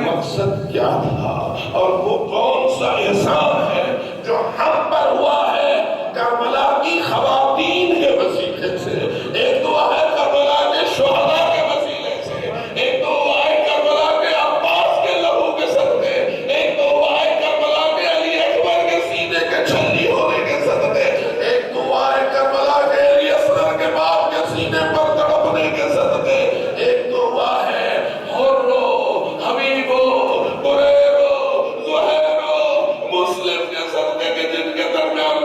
مقصد کیا تھا، اور وہ کون سا احسان ہے جو ہم پر ہوا ہے کربلا کی خواتین کے وسیلے سے؟ ایک دعا ہے کربلا کے شہداء کے وسیلے سے، ایک دعا ہے کربلا کے عباس کے لہو کے صدقے، ایک دعا ہے کربلا کے علی اکبر کے سینے کے چھلی ہونے کے صدقے، ایک دعا ہے کربلا کے علی اصغر کے باپ کے سینے پر تڑپنے کے صدقے، ایک دعا ہے حرو، حبیبو، قریبو، زہیرو، مسلم کے صدقے کے جن کے درمیان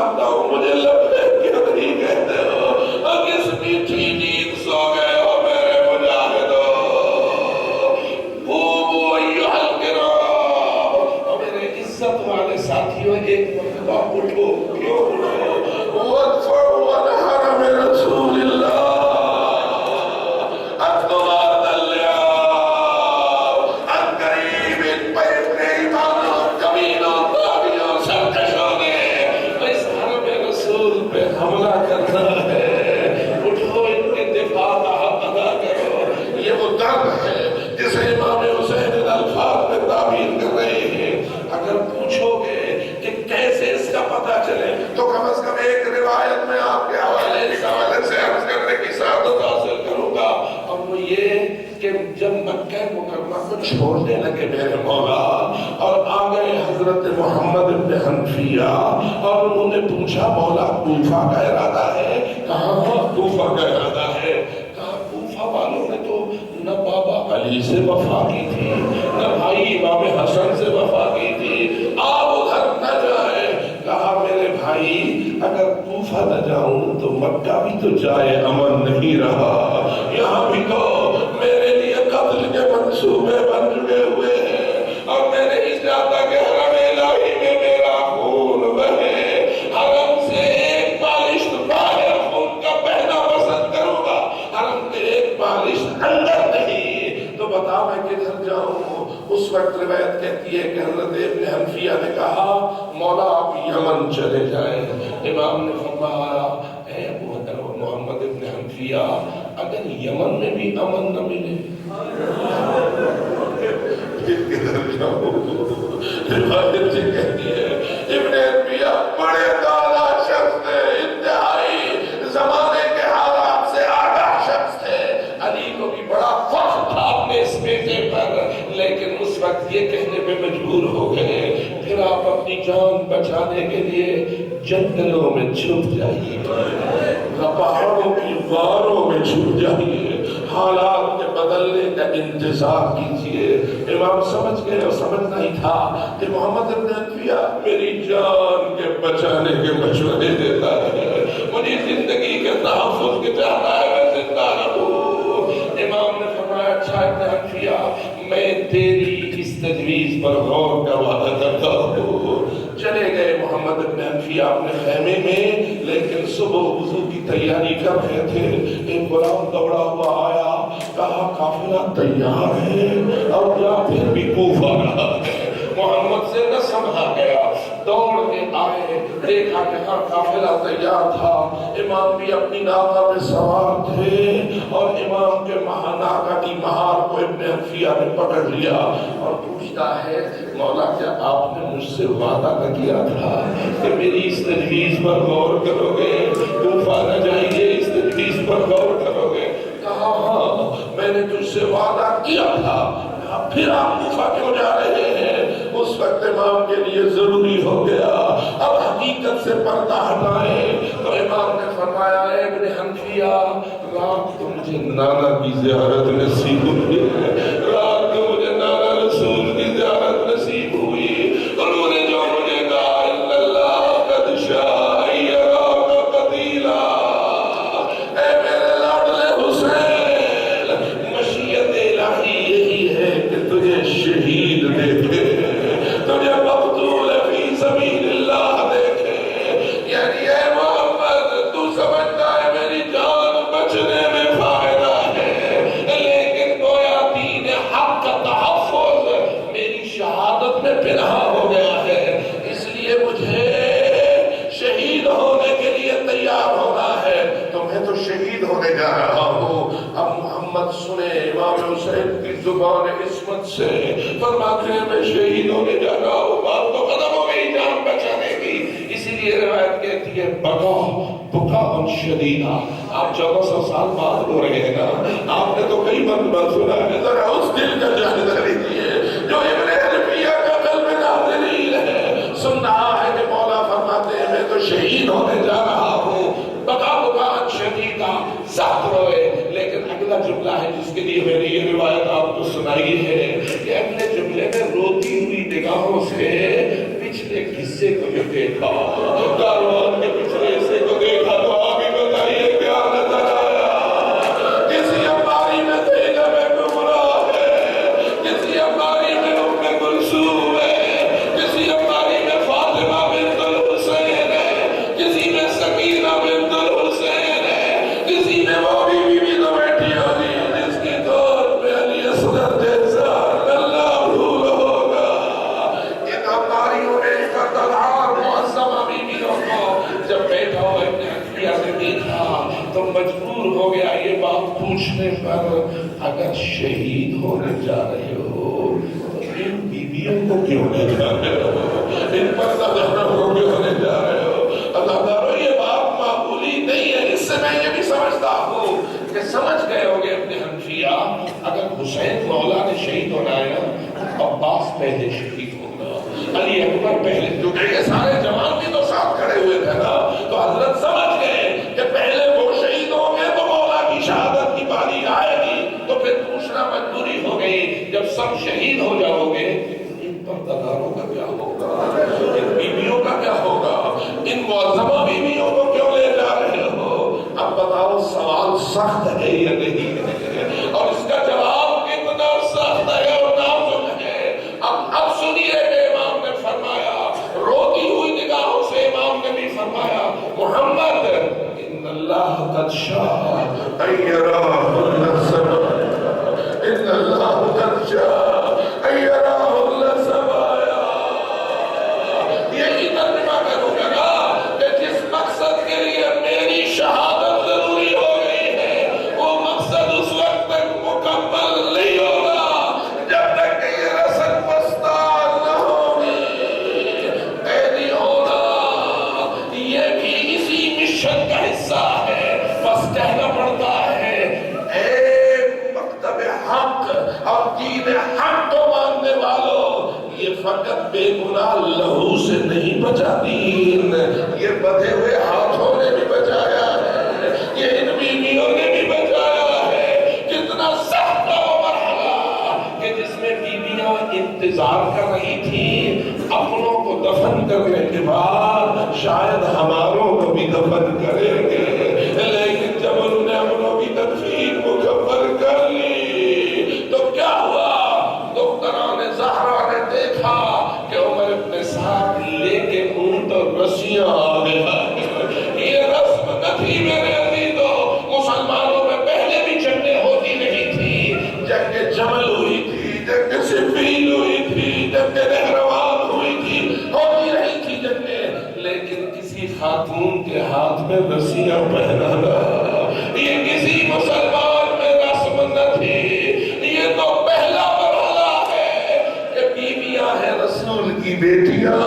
جانتا ہوں مجھے لمبے کیوں نہیں کہتے ہو، اور کس میٹھی نیند سو گئے ہو میرے مجاہدو، قوموا ایھا الکرام، اور میرے عزت والے ساتھیوں ایک مرتبہ اٹھو، کیوں اٹھو، وادفعوا عن حرم رسول اللہ، حملہ کرنا ہے، اٹھو ان کے دفاع کا حق ادا کرو۔ یہ وہ درد ہے جسے امام حسین ان الفاظ میں تعبیر کر رہے ہیں۔ اگر پوچھو گے کہ کیسے اس کا پتہ چلے تو کم از کم ایک روایت میں آپ کے حوالے اس حوالے سے عرض کرنے کی سعادت حاصل کروں گا، اور وہ یہ کہ جب مکہ مکرمہ کو چھوڑنے لگے میرے مولا اور آ گئے حضرت محمد بن حنفیہ، اور انہوں نے پوچھا مولا کوفہ کا ارادہ ہے؟ کہاں کوفہ کا ارادہ ہے؟ کہا کوفہ والوں نے تو نہ بابا علی سے وفا کی تھی، نہ بھائی امام حسن سے وفا کی تھی، آپ ادھر نہ جائے۔ کہا میرے بھائی اگر کوفہ نہ جاؤں تو مکہ بھی تو جائے امن نہیں رہا، یہاں بھی تو میرے لیے قتل کے منصوبے بن چکے ہوئے ہیں، اور میں نہیں چاہتا کہ حرم الہی میں میرا خون بہے، حرم سے ایک بالشت باہر خون کا بہنا پسند کروں گا، حرم کے ایک بالشت اندر نہیں، تو بتا میں کدھر جاؤں؟ اس وقت روایت کہتی ہے کہ حضرت ابن حنفیہ نے کہا مولا آپ یمن چلے جائیں۔ امام نے فرمایا اے ابو محمد ابن حنفیہ اگر یمن میں بھی امن نہ ملے کدھر جاؤں؟ روایت سے کہتی ہے ابن حنفیہ بڑے دانا شخص تھے، انتہائی زمانے کے حالات سے آگاہ شخص تھے، علی کو بھی بڑا فخر تھا اپنے اس بیٹے پر، لیکن اس وقت یہ کہنے پہ مجبور ہو گئے پھر آپ اپنی جان بچانے کے لیے جنگلوں میں چھپ جائیے، پہاڑوں کی غاروں میں چھپ جائیے، حالات کے بدلنے کا انتظار کیجئے۔ امام سمجھ گئے اور سمجھنا ہی تھا کہ محمد ابن حنفیہ میری جان کے بچانے کے مشورے دیتا ہے، مجھے زندگی کے تحفظ کے چاہتا ہے میں زندہ رہوں۔ امام نے فرمایا اچھا ابن حنفیہ میں تیری اس تجویز پر غور کا وعدہ کرتا ہوں۔ چلے گئے محمد ابن حنفیہ اپنے خیمے میں، لیکن صبح وضو کی تیاری کر رہے تھے، ایک غلام دوڑا ہوا آیا، کہا قافلہ تیار ہے، اور یا پھر بھی کوفہ رہا ہے۔ محمد سے نہ سمجھا گیا، دوڑ کے آئے، دیکھا کہ ہاں قافلہ تیار تھا، امام بھی اپنی ناقہ پہ سوار تھے، اور امام کے ناقہ کی مہار کو ابن حنفیہ نے پکڑ لیا اور پوچھتا ہے مولا کیا آپ نے مجھ سے وعدہ نہ کیا تھا کہ میری اس تجویز پر غور کرو گے، کوفہ نہ جائیے، اس تجویز پر غور کرو گے؟ کہا ہاں میں نے تجھ سے وعدہ کیا تھا، پھر آپ کوفہ کیوں جا رہے ہیں؟ اس وقت امام کے لیے ضروری ہو گیا اب حقیقت سے پردہ ہٹائیں، تو امام نے فرمایا اے ابن حنفیہ رات کو مجھے نانا کی زیارت نصیب ہوئی، رات کو مجھے نانا رسول کی زیارت نصیب ہوئی، انہوں نے جو مجھے کہا الا اللہ قد شاء یراک قتیلا، اے میرے لاڈلے حسین مشیت الہی یہی ہے کہ تجھے شہید دیکھے، تجھے مقتول فی سبیل اللہ دیکھے، یعنی اے محمد تو سمجھتا ہے میری جان بچنے میں فائدہ ہے، لیکن گویا دین حق کا تحفظ میری شہادت میں پنہا ہو گیا ہے، اس لیے مجھے شہید ہونے کے لیے تیار ہونا ہے، تو میں تو شہید ہونے جا رہا ہوں۔ اب محمد سنے امام حسین کی زبان عصمت سے فرماتے ہیں میں شہید ہونے جا رہا ہوں، بات تو ختم ہو گئی جان بچانے کی، اسی لیے روایت کہتی ہے بکا شدیدہ، آپ 1400 سال بعد ہو رہے ہیں نا، آپ نے تو کئی مرتبہ سنا ہے، ذرا اس دل کا جائزہ لیجیے جو ابن حنفیہ کا قلب ناظرین ہے، سن رہا ہے کہ مولا فرماتے ہیں میں تو شہید ہونے جا رہا ہوں، بکا شدیدہ سخت روئے، لیکن اگلا جملہ ہے جس کے لیے میں نے یہ روایت آپ کو سنائی ہے کہ اگلے جملے میں روتی ہوئی نگاہوں سے پچھلے قصے کو بھی دیکھا، کاروان کے نہیں تھا تو مجبور ہو گیا یہ بات پوچھنے پر، اگر شہید ہونے جا رہے ہو تو ان بیویوں کو کیوں لے جا رہے ہو، ان پردہ داروں کو کیوں لے جا رہے ہو؟ اللہ دارو یہ بات معمولی نہیں ہے۔ اس سے میں یہ بھی سمجھتا ہوں کہ سمجھ گئے ہوگے اپنے حنفیہ، اگر حسین مولا نے شہید ہونا ہے نا، عباس پہلے شہید ہوگا، علی اکبر پہلے، کیونکہ یہ سارے جوان بھی تو ساتھ کھڑے ہوئے تھے نا، تو حضرت سمجھ گئے کہ پہلے وہ شہید ہوں گے تو مولا کی شہادت کی باری آئے گی، تو پھر پوچھنا مجبوری ہو گئی جب سب شہید ہو جاؤ گے ان پردہ کا کیا ہوگا، ان بیویوں کا کیا ہوگا، ان معظمہ بیویوں کو کیوں لے جا رہے ہو؟ اب بتاؤ سوال سخت ہے یا نہیں ہے، اور اس کا جواب کتنا سخت ہے اور نازک ہے۔ اب سنیے کہ امام نے فرمایا، روتی ہوئی نگاہوں سے امام نے بھی فرمایا، محمد ان اللہ قد شاء ان یراہ السبایا، ان اللہ قد شاء ان یراہ السبایا۔ یہی ترجمہ کروں گا نا کہ جس مقصد کے لیے میری شہادت ضروری ہو گئی ہے، وہ مقصد اس وقت تک مکمل نہیں ہوگا جب تک کہ یہ رسل پستان نہ ہوگی۔ اے نہیں ہونا، یہ بھی اسی مشن کا حصہ ہے، بس کہنا پڑتا ہے اے مکتب حق اور دین حق کو ماننے والوں، یہ فقط بے گناہ لہو سے نہیں بچا دین، یہ بدھے ہوئے ہاتھوں نے بھی بچایا ہے، یہ ان بیویوں نے بھی بچایا ہے۔ کتنا سخت وہ مرحلہ کہ جس میں بیویاں انتظار کر رہی تھی اپنوں کو دفن کرنے کے بعد شاید ہماروں کو بھی دفن کریں گے، لیکن جب انہوں نے اپنوں کی تدفین مکمل کر لی تو کیا ہوا؟ دختران زہرا نے دیکھا کہ عمر اپنے ساتھ لے کے اونٹ اور رسیاں آ گیا۔ یہ رسم نہ تھی میرے عزیزو، مسلمانوں میں پہلے بھی جنگیں ہوتی نہیں تھی، جنگ جمل ہوئی تھی، جنگ صفین ہوئی تھی، جنگ نہروان ہوئی تھی، ہوتی رہی تھی جنگیں، لیکن کسی خاتون کے ہاتھ میں رسیاں پہنانا یہ کسی مسلمان میں رسم نہ تھی۔ یہ تو پہلا مرحلہ ہے کہ بیویاں ہیں رسول کی بیٹیاں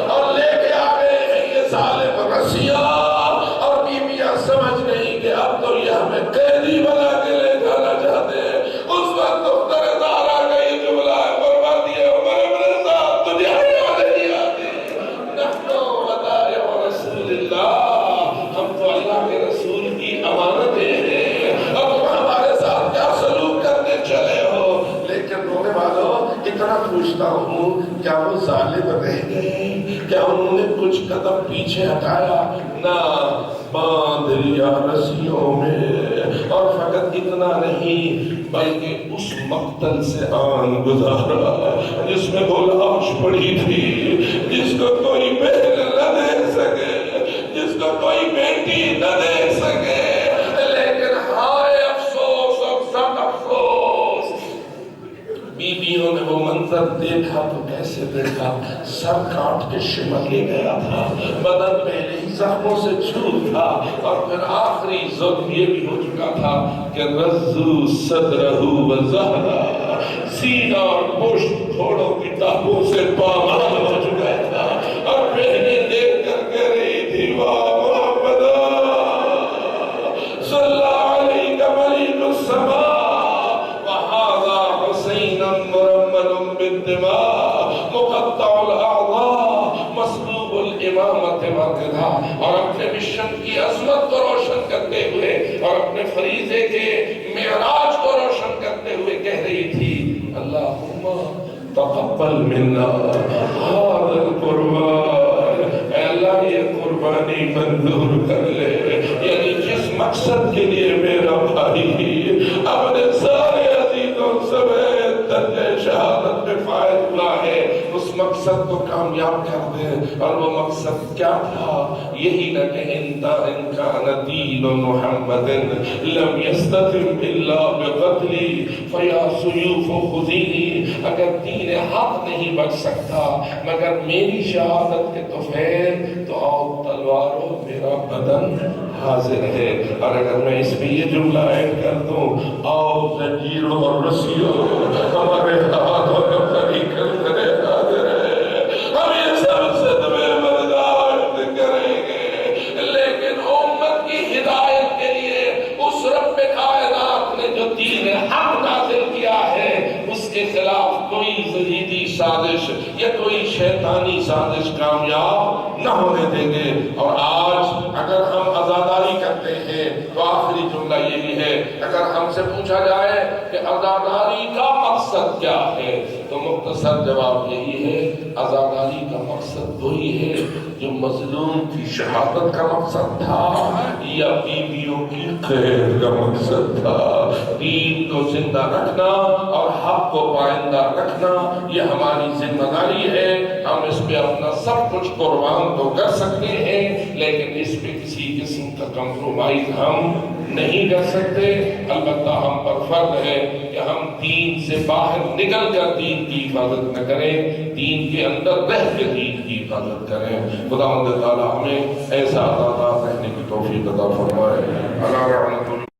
اور لے کے آ گئے ہیں یہ ظالم رسیاں، اور بیویاں سمجھ گئی کہ اب تو یہ ہمیں قیدی بنا کے لے جانا چاہتے ہیں۔ اس وقت دختر زہرا کا یہ جملہ ہے، فرماتی ہے عمر ابن سعد تجھے حیا نہیں آتی، نحن ودائع رسول اللہ، ہم تو اللہ کے رسول کی امانتیں ہیں، اور تم ہمارے ساتھ کیا سلوک کرنے چلے ہو؟ لیکن رونے والوں اتنا پوچھتا ہوں، کیا وہ ظالم رہ گئے؟ کیا انہوں نے کچھ قدم پیچھے ہٹایا؟ نہ، باندھ لیا رسیوں میں، اور فقط اتنا نہیں بلکہ اس مقتل سے آن گزارا جس میں وہ لاش پڑی تھی، جس کو کوئی بہن نہ دیکھ سکے، جس کو کوئی بیٹی نہ دیکھ سکے، لیکن ہائے افسوس اور سخت افسوس، بیویوں نے وہ منظر دیکھا تو کیسے دیکھا؟ سر کاٹ کے شمر لے گیا تھا، بدن پہلے ہی زخموں سے چور تھا، اور پھر آخری ظلم یہ بھی ہو چکا تھا کہ رزو صدرہ و زہرہ، سینہ اور پشت گھوڑوں کی ٹانگوں سے پامال ہو چکا تھا، اور بہنیں دیکھ کر کہہ رہی تھی واہ محمد صلی اللہ علیہ ملیک السماء وہذا حسین مرمل بالدماء مقطع الاعضاء مسلوب الامامت والرضا، اور اپنے مشن کی عظمت کو روشن کرتے ہوئے اور اپنے فریضے کے معراج کو روشن کرتے ہوئے کہہ رہی تھی اللہم تقبل منا هذا القربان، اے اللہ یہ قربانی منظور کر لے، یعنی جس مقصد کے لیے میرا بھائی اپنے سارے عزیزوں سمیت درجہ شہادت میں فائد ہوا ہے، اس مقصد مقصد کو کامیاب کر دے. اور وہ مقصد کیا تھا؟ یہی نہ کہ ان کان دین محمد لم یستتم الا بقتلی فیا سیوف خذینی. اگر دین حق نہیں بچ سکتا مگر میری شہادت کے طفیل تو آؤ تلواروں میرا بدن حاضر ہے. اور اگر میں اس میں یہ جملہ ایڈ کر دوں آؤ زنجیروں اور رسیوں ہمارے ہاتھوں کا طریقہ کرے حاضر ہے. ہم یہ سب صدمے برداشت کریں گے لیکن امت کی ہدایت کے لیے اس رب کائنات نے جو دین حق نازل کیا ہے اس کے خلاف کوئی جدیدی سازش یا کوئی شیطانی سازش کامیاب نہ ہونے دیں گے. اور آج اگر ہم عزاداری کرتے ہیں تو آخری جملہ یہی ہے، اگر ہم سے پوچھا جائے کہ عزاداری کا مقصد کیا ہے تو مختصر جواب یہی ہے، عزاداری کا مقصد وہی ہے جو مظلوم کی شہادت کا مقصد تھا یا بیویوں کی قید کا مقصد تھا. دین کو زندہ رکھنا اور حق کو پائندہ رکھنا یہ ہماری ذمہ داری ہے. ہم اس پہ اپنا سب کچھ قربان تو کر سکتے ہیں لیکن اس پہ کسی قسم کا کمپرومائز ہم نہیں کر سکتے. البتہ ہم پر فرض ہے کہ ہم دین سے باہر نکل کر دین کی حفاظت نہ کریں، دین کے اندر رہ کے دین کی حفاظت کریں. خدا تعالیٰ ہمیں ایسا عطا رہنے کی توفیق عطا فرمائے.